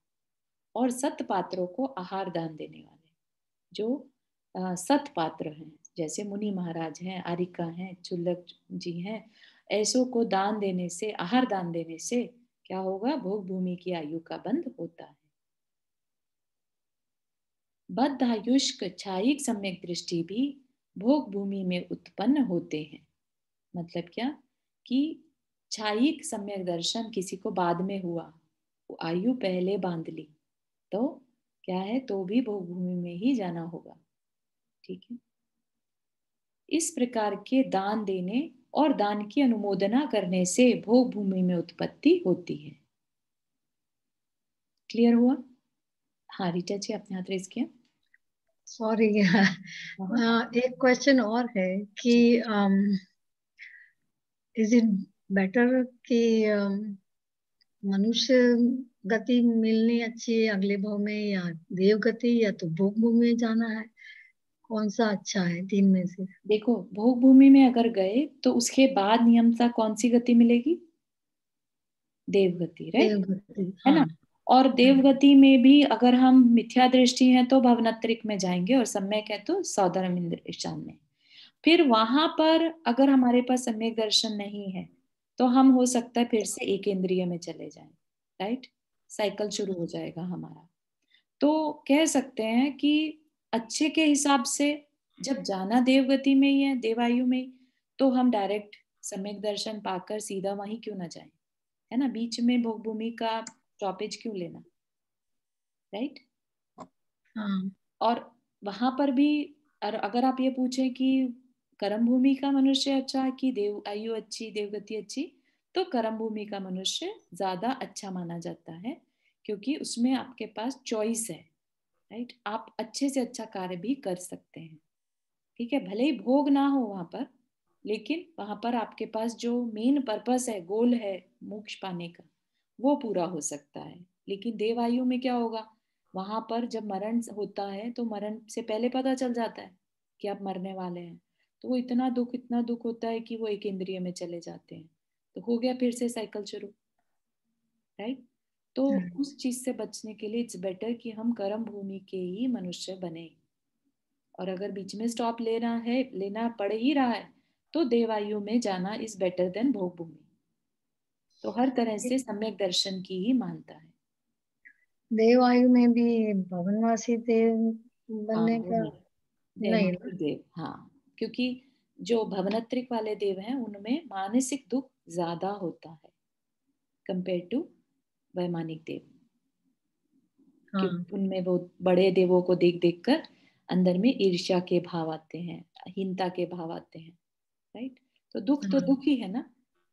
Speaker 1: और सत पात्रों को आहार दान देने वाले, जो सत पात्र हैं, जैसे मुनि महाराज हैं, आरिका हैं, चुल्लक जी हैं, ऐसों को दान देने से, आहार दान देने से क्या होगा, भोग भूमि की आयु का बंध होता है। बद्धायुष्क छायिक सम्यक दृष्टि भी भोग भूमि में उत्पन्न होते हैं। मतलब क्या कि छायिक सम्यक दर्शन किसी को बाद में हुआ, वो आयु पहले बांध ली, तो क्या है, तो भी भोग भूमि में ही जाना होगा। ठीक है, इस प्रकार के दान देने और दान की अनुमोदना करने से भोग भूमि में उत्पत्ति होती है। क्लियर हुआ? हाँ रीटा जी, आपने हाथ रेज किया।
Speaker 3: सॉरी, एक क्वेश्चन और है कि इज इट बेटर कि मनुष्य गति मिलनी अच्छी है अगले भाव में, या देव गति, या तो भोग भूमि में जाना है, कौन सा अच्छा है तीन में से?
Speaker 1: देखो, भोग भूमि में अगर गए तो उसके बाद नियमता कौन सी गति मिलेगी, देवगति, राइट,
Speaker 3: देवगति,
Speaker 1: है
Speaker 3: हाँ।
Speaker 1: ना। और देवगति में भी अगर हम मिथ्या दृष्टि हैं तो भवनत्रिक में जाएंगे, और सम्यक है तो सौदरम इंद्र ईशान में। फिर वहां पर अगर हमारे पास सम्यक दर्शन नहीं है तो हम हो सकता है फिर से एक इंद्रिय में चले जाएं, राइट, साइकिल शुरू हो जाएगा हमारा। तो कह सकते हैं कि अच्छे के हिसाब से जब जाना देवगति में ही है, देवायु में ही, तो हम डायरेक्ट सम्यक दर्शन पाकर सीधा वहीं क्यों ना जाएं, है ना, बीच में भोग भूमि का स्टॉपेज क्यों लेना, राइट।
Speaker 3: हाँ।
Speaker 1: और वहां पर भी अगर आप ये पूछें कि कर्म भूमि का मनुष्य अच्छा है कि देव आयु अच्छी, देवगति अच्छी, तो कर्म भूमि का मनुष्य ज्यादा अच्छा माना जाता है, क्योंकि उसमें आपके पास चॉइस है, राइट, आप अच्छे से अच्छा कार्य भी कर सकते हैं। ठीक है, भले ही भोग ना हो वहां पर, लेकिन वहां पर आपके पास जो मेन पर्पस है, गोल है मोक्ष पाने का, वो पूरा हो सकता है। लेकिन देवायु में क्या होगा, वहां पर जब मरण होता है तो मरण से पहले पता चल जाता है कि आप मरने वाले हैं, तो वो इतना दुख होता है कि वो एक इंद्रिय में चले जाते हैं, तो हो गया फिर से साइकिल शुरू, राइट। तो उस चीज से बचने के लिए इट्स बेटर कि हम कर्म भूमि के ही मनुष्य बने, और अगर बीच में स्टॉप लेना पड़ ही रहा है तो देवायु में जाना इज बेटर देन भोग भूमि। तो हर तरह से सम्यक दर्शन की ही मानता है।
Speaker 3: देवायु में भी भवनवासी देव
Speaker 1: हाँ
Speaker 3: बनने
Speaker 1: वो
Speaker 3: का
Speaker 1: नहीं,
Speaker 3: नहीं ना?
Speaker 1: दैनिक देव, हाँ, क्योंकि जो भवनत्रिक वाले देव हैं उनमें मानसिक दुख ज्यादा होता है कंपेयर टू वैमानिक देव,
Speaker 3: हाँ।
Speaker 1: क्योंकि उनमें वो बड़े देवों को देख देख कर अंदर में ईर्ष्या के भाव आते हैं, हीनता के भाव आते हैं, राइट। तो दुख तो दुख ही है ना।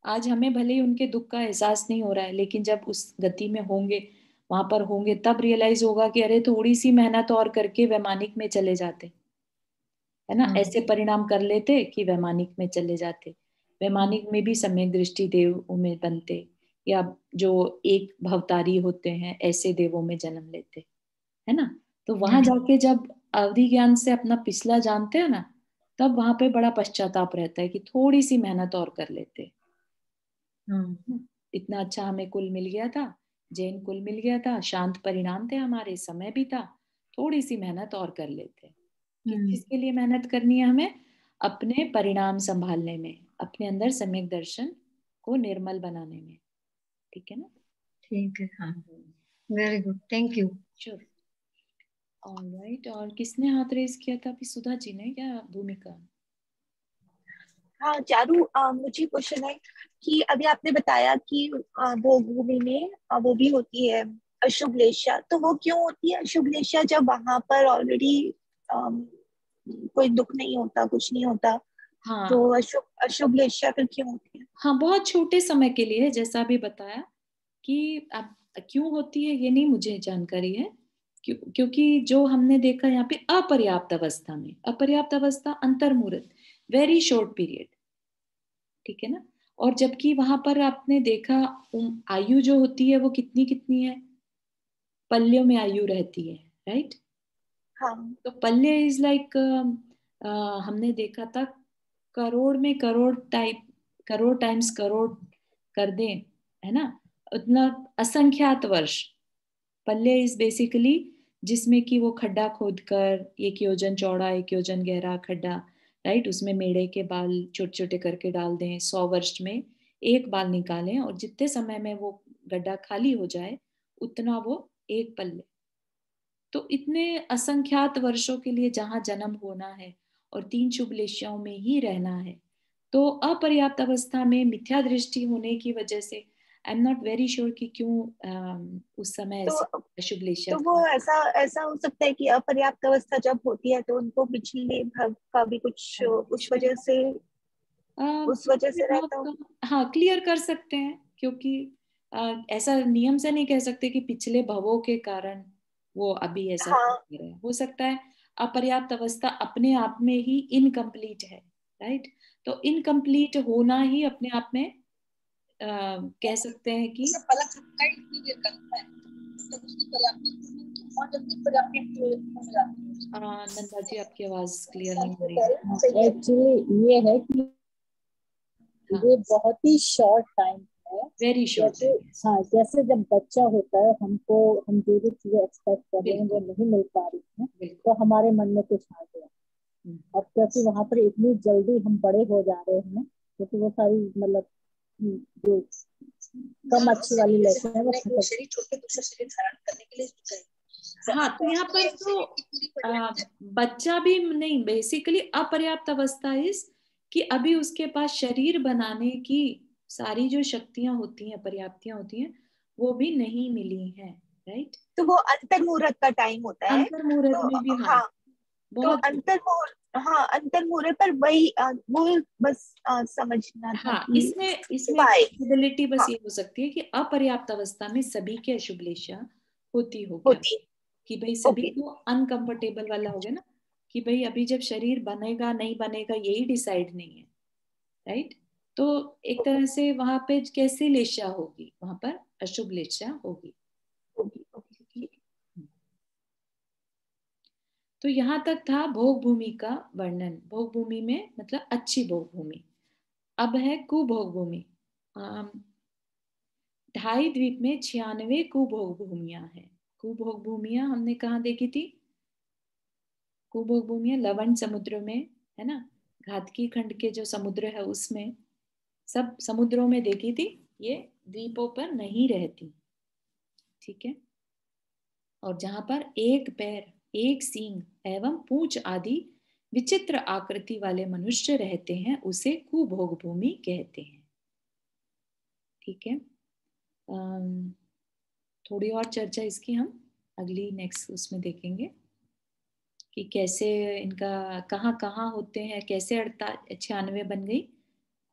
Speaker 1: आज हमें भले ही उनके दुख का एहसास नहीं हो रहा है, लेकिन जब उस गति में होंगे, वहां पर होंगे, तब रियलाइज होगा कि अरे थोड़ी सी मेहनत और करके वैमानिक में चले जाते, है ना। ऐसे परिणाम कर लेते कि वैमानिक में चले जाते, वैमानिक में भी सम्यक दृष्टि देव में बनते, या जो एक भवतारी होते हैं ऐसे देवों में जन्म लेते, है ना। तो वहां जाके जब अवधि ज्ञान से अपना पिछला जानते हैं ना, तब वहां पे बड़ा पश्चाताप रहता है कि थोड़ी सी मेहनत और कर लेते। इतना अच्छा हमें कुल मिल गया था, जैन कुल मिल गया था, शांत परिणाम थे हमारे, समय भी था, थोड़ी सी मेहनत और कर लेते। किस चीज के लिए मेहनत करनी है हमें? अपने परिणाम संभालने में, अपने अंदर सम्यक दर्शन को निर्मल बनाने में। ठीक है ना?
Speaker 3: ठीक है, हाँ, very good, thank you.
Speaker 1: Sure. Alright, और किसने हाथ रेज किया था? अभी सुधा जी ने क्या? भूमिका?
Speaker 5: हाँ चारू, मुझे क्वेश्चन है कि अभी आपने बताया कि वो भूमि में वो भी होती है अशुभ लेशा, तो वो क्यों होती है अशुभ लेशा जब वहां पर ऑलरेडी कोई दुख नहीं होता, कुछ नहीं होता?
Speaker 1: हाँ,
Speaker 5: तो अशुभ अशुभ लेशा फिर क्यों होती है?
Speaker 1: हाँ, बहुत छोटे समय के लिए, जैसा अभी बताया कि अब क्यों होती है ये नहीं मुझे जानकारी है, क्योंकि जो हमने देखा यहाँ पे अपर्याप्त अवस्था में, अपर्याप्त अवस्था अंतर्मुहूर्त, वेरी शॉर्ट पीरियड, ठीक है ना। और जबकि वहां पर आपने देखा आयु जो होती है वो कितनी कितनी है, पल्यों में आयु रहती है, राइट।
Speaker 5: हाँ,
Speaker 1: तो पल्य इज लाइक, हमने देखा था करोड़ में करोड़ टाइप, करोड़ टाइम्स करोड़ कर दें, है ना, उतना असंख्यात वर्ष। पल्ले इज बेसिकली जिसमें कि वो खड्डा खोद कर, 1 योजन चौड़ा 1 योजन गहरा खड्डा, राइट, उसमें मेढ़े के बाल छोटे छोटे करके डाल दें, 100 वर्ष में एक बाल निकालें, और जितने समय में वो गड्ढा खाली हो जाए उतना वो एक पल्ले। तो इतने असंख्यात वर्षों के लिए जहां जन्म होना है और 3 शुभ लेशाओं में ही रहना है, तो अपर्याप्त अवस्था में मिथ्या दृष्टि होने की वजह से I am not very sure कि क्यों उस समय
Speaker 5: तो
Speaker 1: ऐसी अशुभ लेशा
Speaker 5: तो
Speaker 1: थी।
Speaker 5: वो ऐसा ऐसा हो सकता है कि अपर्याप्त अवस्था जब होती है तो उनको पिछले भाग का भी कुछ उस
Speaker 1: पिछले
Speaker 5: वजह से रहता हो?
Speaker 1: हाँ, क्लियर कर सकते हैं, क्योंकि ऐसा नियम से नहीं कह सकते कि पिछले भवों के कारण वो अभी ऐसा
Speaker 5: हाँ,
Speaker 1: कर रहे हैं। हो सकता है अपर्याप्त अवस्था अपने आप में ही इनकम्प्लीट है, राइट। तो इनकम्प्लीट होना ही अपने आप में कह सकते हैं कि नंदा जी आपकी आवाज क्लियर नहीं हो रही है।
Speaker 8: एक्चुअली ये है कि ये बहुत ही शॉर्ट टाइम है।
Speaker 1: वेरी शॉर्ट
Speaker 8: जैसे
Speaker 1: टाइम।
Speaker 8: हाँ, जैसे जब बच्चा होता है, हमको हम जो जो चीजें एक्सपेक्ट कर रहे हैं वो
Speaker 1: बिल्कुल
Speaker 8: नहीं मिल पा रही हैं,
Speaker 1: बिल्कुल।
Speaker 8: तो हमारे मन में कुछ आ गया। और क्योंकि वहां पर इतनी जल्दी हम बड़े हो जा रहे हैं, क्योंकि वो सारी मतलब जो कम अच्छी वाली लेसन है वो खत्म।
Speaker 5: शरीर छोड़ के दूसरा शरीर धारण करने के लिए
Speaker 1: हाँ, तो यहाँ पर तो बच्चा भी नहीं, बेसिकली अपर्याप्त अवस्था इस कि अभी उसके पास शरीर बनाने की सारी जो शक्तियां होती हैं, पर्याप्तियां होती हैं, वो भी नहीं मिली हैं, राइट।
Speaker 5: तो वो अंतर मुहूर्त का टाइम होता है।
Speaker 1: अंतर मुहूर्त
Speaker 5: तो
Speaker 1: में भी हाँ,
Speaker 5: हाँ, तो
Speaker 1: बहुत।
Speaker 5: अंतर मुहूर्त, हाँ अंतर मुहूर्त पर वही वो बस समझना था
Speaker 1: हाँ,
Speaker 5: कि
Speaker 1: इसमें
Speaker 5: वाई।
Speaker 1: पॉसिबिलिटी बस
Speaker 5: हाँ,
Speaker 1: ये हो सकती है कि अपर्याप्त अवस्था में सभी के अशुभ लेशा होती हो क्या,
Speaker 5: होती।
Speaker 1: कि भाई सभी
Speaker 5: ओके,
Speaker 1: को अनकंफर्टेबल वाला हो गया ना, कि भाई अभी जब शरीर बनेगा नहीं बनेगा यही डिसाइड नहीं है, राइट। तो एक तरह से वहां पे कैसी लेशा होगी, वहां पर अशुभ लेशा होगी।
Speaker 5: Okay, okay.
Speaker 1: तो यहाँ तक था भोग भूमि का वर्णन। भोग भूमि में मतलब अच्छी भोग भूमि। अब है कुभोग भूमि। 2.5 द्वीप में 96 कुभोग भूमियां हैं। कुभोग भूमियां हमने कहाँ देखी थी? कुभोग भूमियां लवण समुद्र में, है ना, घातकी खंड के जो समुद्र है उसमें, सब समुद्रों में देखी थी, ये द्वीपों पर नहीं रहती, ठीक है। और जहां पर एक पैर, एक सींग एवं पूंछ आदि विचित्र आकृति वाले मनुष्य रहते हैं उसे कुभोग भूमि कहते हैं, ठीक है। थोड़ी और चर्चा इसकी हम अगली नेक्स्ट उसमें देखेंगे कि कैसे इनका कहाँ कहाँ होते हैं, कैसे 96 बन गई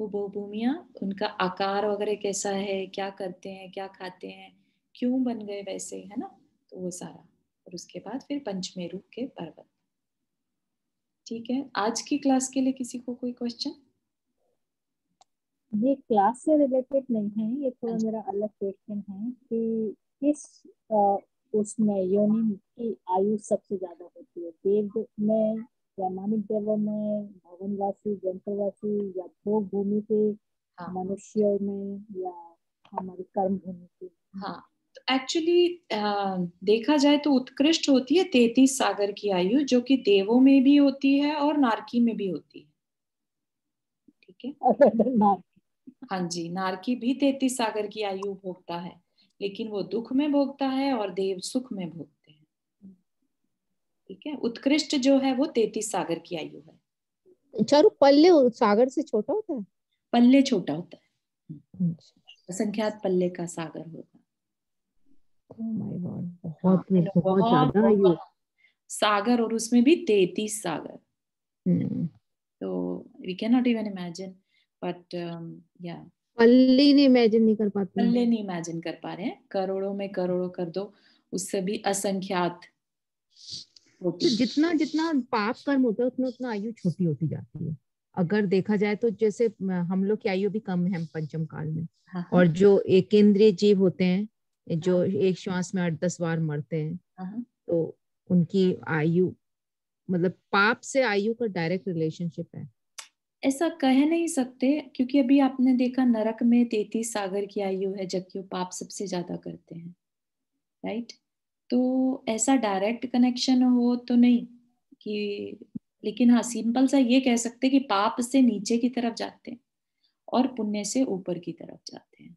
Speaker 1: वो भूमियाँ, उनका आकार वगैरह कैसा है, क्या करते हैं, क्या खाते हैं, क्यों बन गए वैसे, है ना। तो वो सारा, और उसके बाद फिर पंचमेरु के पर्वत। ठीक है, आज की क्लास के लिए किसी को कोई क्वेश्चन?
Speaker 8: ये क्लास से रिलेटेड नहीं है, ये थोड़ा मेरा अलग क्वेश्चन है कि किस उसमें योनि की आयु सबसे ज्यादा होती है, देव में या मानव देवों में, भवनवासी, जंतुवासी, या भोग भूमि के
Speaker 1: हाँ
Speaker 8: मनुष्यों में, या हमारी कर्म भूमि की?
Speaker 1: हाँ, तो एक्चुअली देखा जाए तो उत्कृष्ट होती है 33 सागर की आयु, जो कि देवों में भी होती है और नारकी में भी होती है। ठीक है, हाँ जी, नारकी भी 33 सागर की आयु भोगता है, लेकिन वो दुख में भोगता है और देव सुख में भोगते हैं। ठीक है, उत्कृष्ट जो है वो 33 सागर की आयु है।
Speaker 2: चारू पल्ले सागर से छोटा होता है?
Speaker 1: पल्ले छोटा होता है, असंख्यात पल्ले का सागर होगा।
Speaker 2: माय गॉड,
Speaker 1: हाँ,
Speaker 2: बहुत
Speaker 1: बहुत
Speaker 2: ज्यादा आयु।
Speaker 1: होगा सागर, और उसमें भी 33 सागर। तो we can not even imagine, but या
Speaker 2: पल्ली नहीं इमेजिन नहीं कर पाती,
Speaker 1: पल्ले नहीं इमेजिन कर पा रहे हैं, करोड़ों में करोड़ों कर दो, उससे भी असंख्यात होती
Speaker 2: तो
Speaker 1: है।
Speaker 2: जितना जितना पाप कर्म होता है उतना उतना आयु छोटी होती जाती है। अगर देखा जाए तो जैसे हम लोग की आयु भी कम है पंचम काल में,
Speaker 1: हाँ
Speaker 2: और जो एकेंद्रीय जीव होते हैं जो
Speaker 1: हाँ
Speaker 2: एक श्वास में 8-10 बार मरते हैं,
Speaker 1: हाँ,
Speaker 2: तो उनकी आयु मतलब पाप से आयु का डायरेक्ट रिलेशनशिप है।
Speaker 1: ऐसा कह नहीं सकते, क्योंकि अभी आपने देखा नरक में 33 सागर की आयु है, जबकि वो पाप सबसे ज्यादा करते हैं, राइट। तो ऐसा डायरेक्ट कनेक्शन हो तो नहीं कि, लेकिन हाँ सिंपल सा ये कह सकते कि पाप से नीचे की तरफ जाते हैं और पुण्य से ऊपर की तरफ जाते हैं,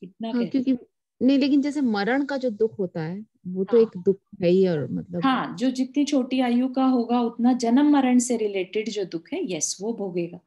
Speaker 1: इतना
Speaker 2: हाँ,
Speaker 1: कह सकते।
Speaker 2: क्योंकि नहीं, लेकिन जैसे मरण का जो दुख होता है वो तो
Speaker 1: हाँ
Speaker 2: एक दुख है ही, और मतलब
Speaker 1: हाँ, जो जितनी छोटी आयु का होगा उतना जन्म मरण से रिलेटेड जो दुख है, यस वो भोगेगा।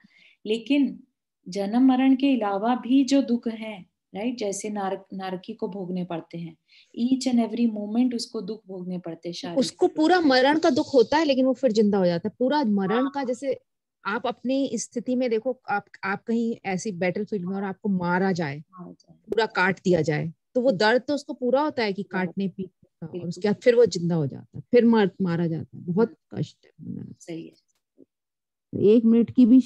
Speaker 1: लेकिन जन्म मरण के अलावा भी जो दुख है, राइट, जैसे नारकी को भोगने पड़ते हैं, ईच एंड एवरी मोमेंट उसको दुख भोगने पड़ते हैं शारीरिक।
Speaker 2: उसको पूरा मरण का दुख होता है, लेकिन वो फिर जिंदा हो जाता है। पूरा मरण का, जैसे आप अपनी स्थिति में देखो, आप कहीं ऐसी बैटल फील्ड में और आपको मारा जाए, पूरा काट दिया जाए, तो वो दर्द तो उसको पूरा होता है कि काटने पीटने का, और उसके बाद फिर वो जिंदा हो जाता है, फिर मारा जाता है। बहुत कष्ट है।
Speaker 1: सही है।
Speaker 2: 1 मिनट की भी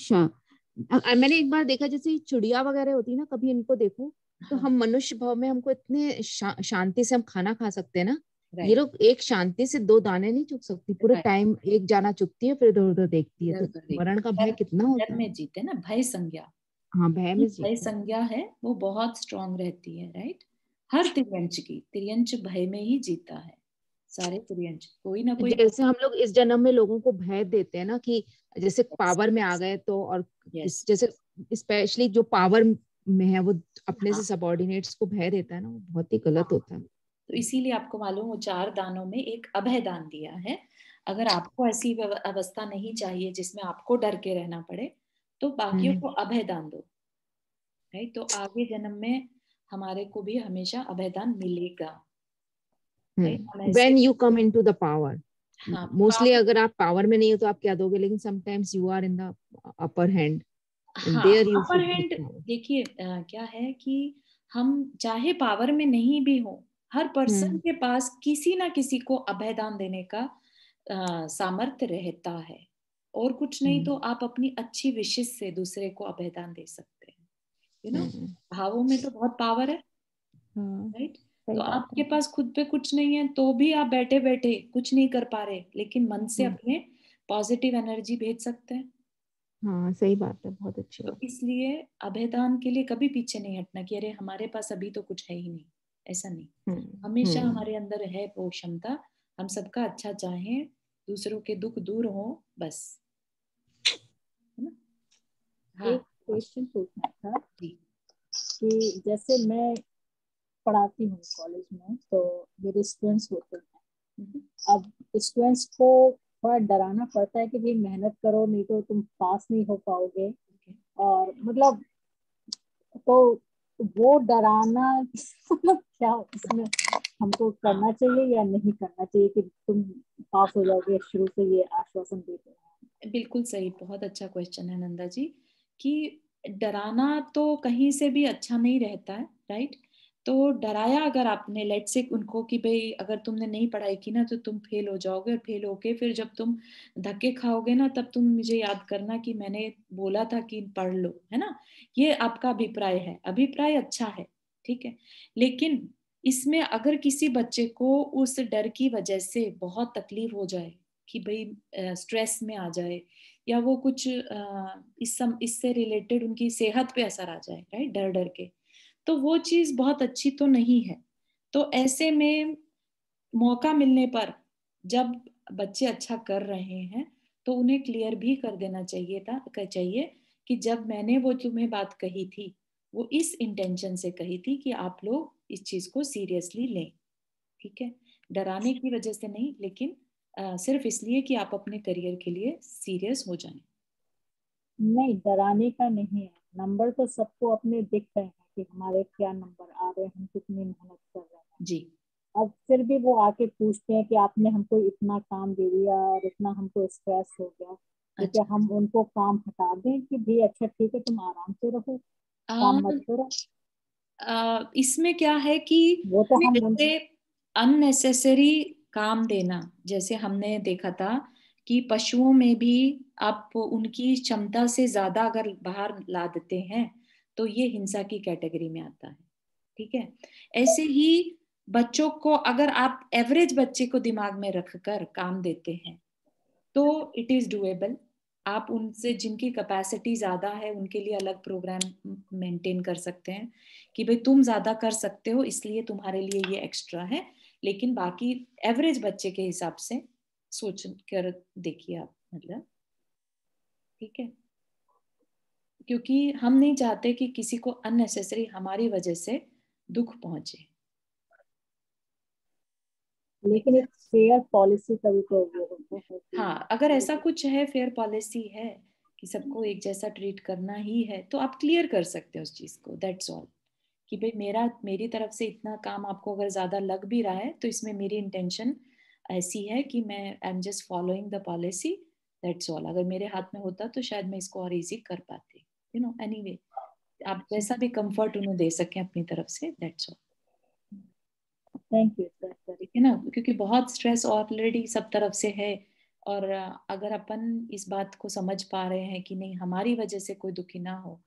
Speaker 2: मैंने एक बार देखा, जैसे चिड़िया वगैरह होती है ना, कभी इनको देखो तो हम मनुष्य भाव में हमको इतने शांति से हम खाना खा सकते हैं ना, ये लोग एक शांति से 2 दाने नहीं चुग सकती, पूरे टाइम एक जाना चुगती है, फिर इधर उधर देखती है। तो मरण का भय कितना होता है।
Speaker 1: में जीते ना, भय संज्ञा।
Speaker 2: हाँ, भय में
Speaker 1: भय
Speaker 2: जीते।
Speaker 1: संज्ञा है वो बहुत स्ट्रांग रहती है, राइट। हर तिर्यंच की, तिर्यंच भय में ही जीता है, सारे तिर्यंच कोई ना कोई।
Speaker 2: जैसे हम लोग इस जन्म में लोगों को भय देते हैं ना, कि जैसे पावर में आ गए तो, और जैसे स्पेशली जो पावर में है वो अपने से सबऑर्डिनेट्स को भय देता है ना, वो बहुत ही गलत होता है।
Speaker 1: तो इसीलिए आपको मालूम हो 4 दानों में एक अभय दान दिया है। अगर आपको ऐसी अवस्था नहीं चाहिए जिसमें आपको डर के रहना पड़े, तो बाकियों को अभय दान दो, राइट। तो आगे जन्म में हमारे को भी हमेशा अभय दान मिलेगा।
Speaker 2: When you come into the power,
Speaker 1: हाँ,
Speaker 2: मोस्टली अगर आप पावर में नहीं हो तो आप क्या दोगे, लेकिन sometimes you are in the upper hand,
Speaker 1: हाँ,
Speaker 2: देयर यू
Speaker 1: अपर हैंड। देखिए क्या है कि हम चाहे पावर में नहीं भी हो, हर पर्सन के पास किसी ना किसी को अभयदान देने का सामर्थ्य रहता है, और कुछ नहीं तो आप अपनी अच्छी विशेष से दूसरे को अभयदान दे सकते हैं। यू नो, भावों में तो बहुत पावर है, राइट। तो आपके पास खुद पे कुछ नहीं है तो भी आप बैठे बैठे कुछ नहीं कर पा रहे, लेकिन मन से अपने पॉजिटिव एनर्जी भेज सकते हैं।
Speaker 2: हाँ, सही बात है, बहुत अच्छी
Speaker 1: तो
Speaker 2: बात।
Speaker 1: इसलिए अभयदान के लिए कभी पीछे नहीं हटना कि अरे हमारे पास अभी तो कुछ है ही नहीं, ऐसा नहीं। हमेशा हमारे अंदर है वो क्षमता, हम सबका अच्छा चाहें, दूसरों के दुख दूर हो, बस, है ना। हाँ,
Speaker 8: एक क्वेश्चन पूछना था कि जैसे मैं पढ़ाती हूँ कॉलेज में, तो मेरे स्टूडेंट्स होते हैं। अब स्टूडेंट्स को थोड़ा डराना पड़ता है कि भाई मेहनत करो, नहीं तो तुम पास नहीं हो पाओगे, और मतलब तो वो डराना मतलब क्या इसमें हमको करना चाहिए या नहीं करना चाहिए कि तुम पास हो जाओगे, शुरू से ये आश्वासन देते हैं?
Speaker 1: बिल्कुल सही, बहुत अच्छा क्वेश्चन है नंदा जी, कि डराना तो कहीं से भी अच्छा नहीं रहता है, राइट। तो डराया अगर आपने लेट से उनको कि भाई अगर तुमने नहीं पढ़ाई की ना तो तुम फेल हो जाओगे, और फेल होके फिर जब तुम धक्के खाओगे ना तब तुम मुझे याद करना कि मैंने बोला था कि पढ़ लो, है ना। ये आपका अभिप्राय है, अभिप्राय अच्छा है, ठीक है। लेकिन इसमें अगर किसी बच्चे को उस डर की वजह से बहुत तकलीफ हो जाए कि भाई स्ट्रेस में आ जाए, या वो कुछ इससे रिलेटेड उनकी सेहत पे असर आ जाए, राइट, डर डर के, तो वो चीज बहुत अच्छी तो नहीं है। तो ऐसे में मौका मिलने पर जब बच्चे अच्छा कर रहे हैं तो उन्हें क्लियर भी कर देना चाहिए कि जब मैंने वो तुम्हें बात कही थी वो इस इंटेंशन से कही थी कि आप लोग इस चीज को सीरियसली लें, ठीक है। डराने की वजह से नहीं, लेकिन सिर्फ इसलिए कि आप अपने करियर के लिए सीरियस हो जाएं।
Speaker 8: नहीं, डराने का नहीं है। नंबर तो सबको अपने दिख रहे हैं कि हमारे क्या नंबर आ रहे हैं, हम कितनी मेहनत कर रहे हैं
Speaker 1: जी।
Speaker 8: अब फिर भी वो आके पूछते हैं कि आपने हमको इतना काम दे दिया और इतना हमको स्ट्रेस हो गया, तो क्या हम उनको काम हटा दें कि भाई अच्छा ठीक है तुम आराम से रहो, काम मत करो?
Speaker 1: इसमें क्या है कि
Speaker 8: वो तो हम
Speaker 1: जैसे अननेसेसरी काम देना, जैसे हमने देखा था कि पशुओं में भी आप उनकी क्षमता से ज्यादा अगर बाहर ला देते हैं तो ये हिंसा की कैटेगरी में आता है, ठीक है। ऐसे ही बच्चों को अगर आप एवरेज बच्चे को दिमाग में रखकर काम देते हैं तो इट इज डुएबल। आप उनसे जिनकी कैपेसिटी ज्यादा है उनके लिए अलग प्रोग्राम मेंटेन कर सकते हैं कि भाई तुम ज्यादा कर सकते हो इसलिए तुम्हारे लिए ये एक्स्ट्रा है, लेकिन बाकी एवरेज बच्चे के हिसाब से सोच कर देखिए आप, मतलब, ठीक है। क्योंकि हम नहीं चाहते कि किसी को अननेसेसरी हमारी वजह से दुख पहुंचे।
Speaker 8: लेकिन एक फेयर पॉलिसी का भी तो वो होता है।
Speaker 1: हाँ, अगर ऐसा कुछ है, फेयर पॉलिसी है कि सबको एक जैसा ट्रीट करना ही है तो आप क्लियर कर सकते हो उस चीज को, दैट्स ऑल। कि भाई मेरी तरफ से इतना काम आपको अगर ज्यादा लग भी रहा है तो इसमें मेरी इंटेंशन ऐसी है कि मैं I am just following the policy, that's all. अगर मेरे हाथ में होता तो शायद मैं इसको और इजी कर पाती, यू नो। एनीवे, आप जैसा भी कंफर्ट उन्हें दे सकें अपनी तरफ से, that's all.
Speaker 8: Thank you sir.
Speaker 1: ठीक है ना, क्योंकि बहुत स्ट्रेस ऑलरेडी सब तरफ से है, और अगर अपन इस बात को समझ पा रहे हैं कि नहीं हमारी वजह से कोई दुखी ना हो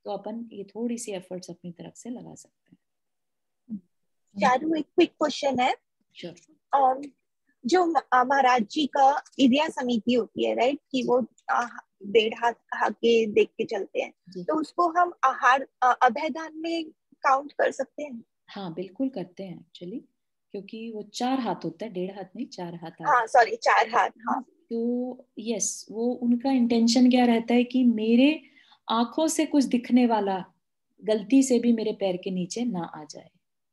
Speaker 1: तो अपन ये थोड़ी सी एफर्ट्स अपनी तरफ से लगा सकते हैं।
Speaker 5: चारू, एक क्विक क्वेश्चन है।
Speaker 1: श्योर।
Speaker 5: जो महाराज जी का इरिया समिति होती है, राइट, कि वो 1.5 हाथ के देख के चलते हैं, तो उसको हम आहार अभयदान में काउंट कर सकते हैं?
Speaker 1: हाँ बिल्कुल करते हैं एक्चुअली, क्योंकि वो 4 हाथ होता है, 1.5 हाथ नहीं, 4 हाथ।
Speaker 5: हाँ सॉरी, 4 हाथ। हाँ,
Speaker 1: तो यस, वो उनका इंटेंशन क्या रहता है कि मेरे आंखों से कुछ दिखने वाला गलती से भी मेरे पैर के नीचे ना आ जाए,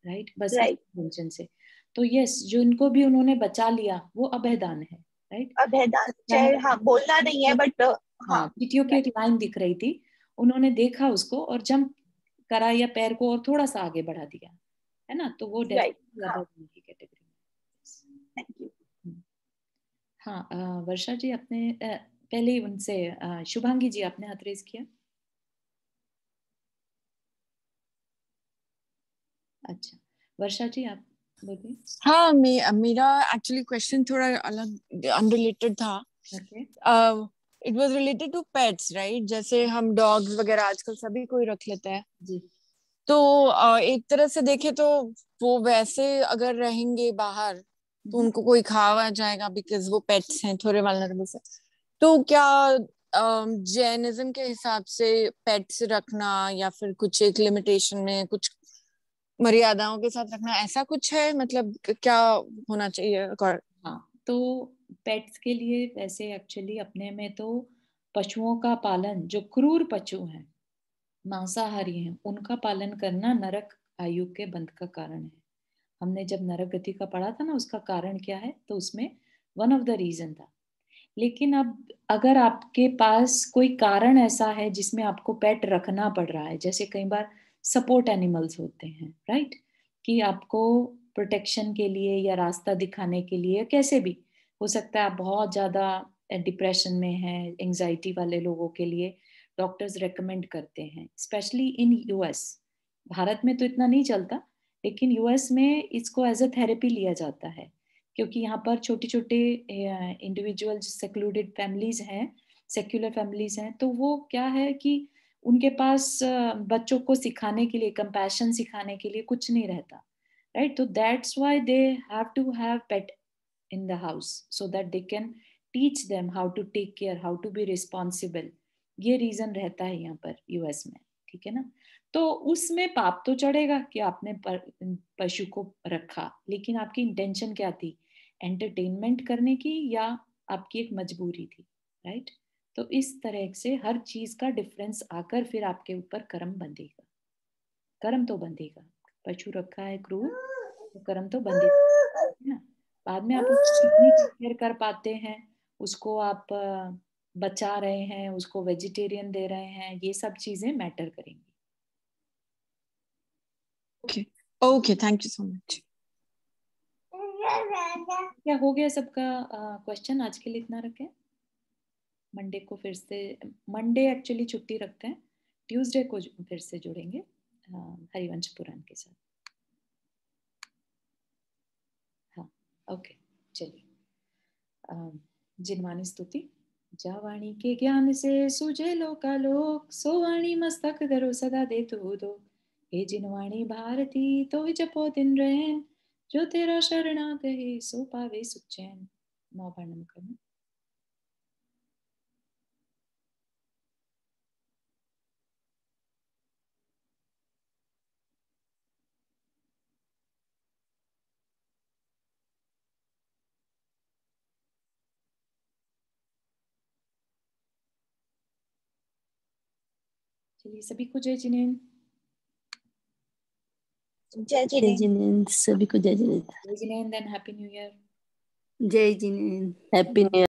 Speaker 1: राइट, बस इस इंटेंशन से। तो यस, जो इनको भी उन्होंने बचा लिया वो अभयदान है, राइट।
Speaker 5: अभयदान, चाहे हाँ बोलना नहीं है बट
Speaker 1: हाँ, चींटियों की एक लाइन दिख रही थी, उन्होंने देखा उसको और जंप करा या पैर को और थोड़ा सा आगे बढ़ा दिया, है ना, तो वो डेफिनेटली अभयदान की कैटेगरी में।
Speaker 5: Thank you.
Speaker 1: हाँ, वर्षा जी आपने पहले ही उनसे शुभांगी जी आपने हाथ रेज किया। अच्छा, वर्षा जी आप बोलिए।
Speaker 6: हाँ, मेरा एक्चुअली क्वेश्चन थोड़ा अलग, अनरिलेटेड था। It was related to pets, right. जैसे हम डॉग्स वगैरह आजकल सभी कोई रख लेते हैं
Speaker 1: जी।
Speaker 6: तो एक तरह से देखे तो वो वैसे अगर रहेंगे बाहर तो उनको कोई खावा जाएगा बिकॉज वो पेट्स हैं, थोड़े वाल्नरेबल से। तो क्या जैनिज्म के हिसाब से पेट्स रखना या फिर कुछ एक लिमिटेशन में कुछ मर्यादाओं के साथ रखना, ऐसा कुछ है? मतलब क्या होना चाहिए?
Speaker 1: हाँ, तो पेट्स के लिए वैसे एक्चुअली अपने में तो पशुओं का पालन, जो क्रूर पशु हैं, मांसाहारी हैं, उनका पालन करना नरक आयु के बंध का कारण है। हमने जब नरक गति का पढ़ा था ना, उसका कारण क्या है, तो उसमें वन ऑफ द रीजन था। लेकिन अब अगर आपके पास कोई कारण ऐसा है जिसमें आपको पेट रखना पड़ रहा है, जैसे कई बार सपोर्ट एनिमल्स होते हैं, राइट, कि आपको प्रोटेक्शन के लिए या रास्ता दिखाने के लिए, कैसे भी हो सकता है। आप बहुत ज़्यादा डिप्रेशन में हैं, एंजाइटी वाले लोगों के लिए डॉक्टर्स रेकमेंड करते हैं, स्पेशली इन यूएस। भारत में तो इतना नहीं चलता, लेकिन यूएस में इसको एज अ थेरेपी लिया जाता है, क्योंकि यहाँ पर छोटे छोटे इंडिविजुअल सेक्लूडेड फैमिलीज हैं, सेक्युलर फैमिलीज हैं, तो वो क्या है कि उनके पास बच्चों को सिखाने के लिए, कंपैशन सिखाने के लिए कुछ नहीं रहता, राइट। तो that's why they have to have pet in the house so that they can teach them how to take care, how to be responsible। ये रीजन रहता है यहाँ पर यूएस में, ठीक है ना। तो उसमें पाप तो चढ़ेगा कि आपने पशु को रखा, लेकिन आपकी इंटेंशन क्या थी, एंटरटेनमेंट करने की या आपकी एक मजबूरी थी, राइट। तो इस तरह से हर चीज का डिफरेंस आकर फिर आपके ऊपर कर्म बंधेगा, कर्म तो बंधेगा। पशु रखा है क्रूर, तो कर्म तो बंधेगा, है ना। बाद में आप उसको कितनी टेक केयर कर पाते हैं, उसको आप बचा रहे हैं, उसको वेजिटेरियन दे रहे हैं, ये सब चीजें मैटर करेंगी।
Speaker 6: Okay okay, thank you so much.
Speaker 1: क्या हो गया सबका क्वेश्चन? आज के लिए इतना रखें। मंडे को फिर से, मंडे एक्चुअली छुट्टी रखते हैं, ट्यूसडे को फिर से जुड़ेंगे हरिवंश पुराण के साथ। हाँ ओके, चलिए। जिनवानी स्तुति। जा वाणी के ज्ञान से सूझे लोकालोक, सो वाणी मस्तक धरो सदा दे तू दो। हे जिनवाणी भारती तो जपो दिन रैन, जो तेरा शरणा गए सो पावे सुख चैन। 9 बार नमः करना। चलिए, सभी को जय जिनेंद्र।
Speaker 7: जय जिनेंद्र, सभी को जय जिनेंद्र।
Speaker 1: जय Jinendra and happy new year.
Speaker 7: जय जिनेंद्र, हैप्पी न्यू ईयर।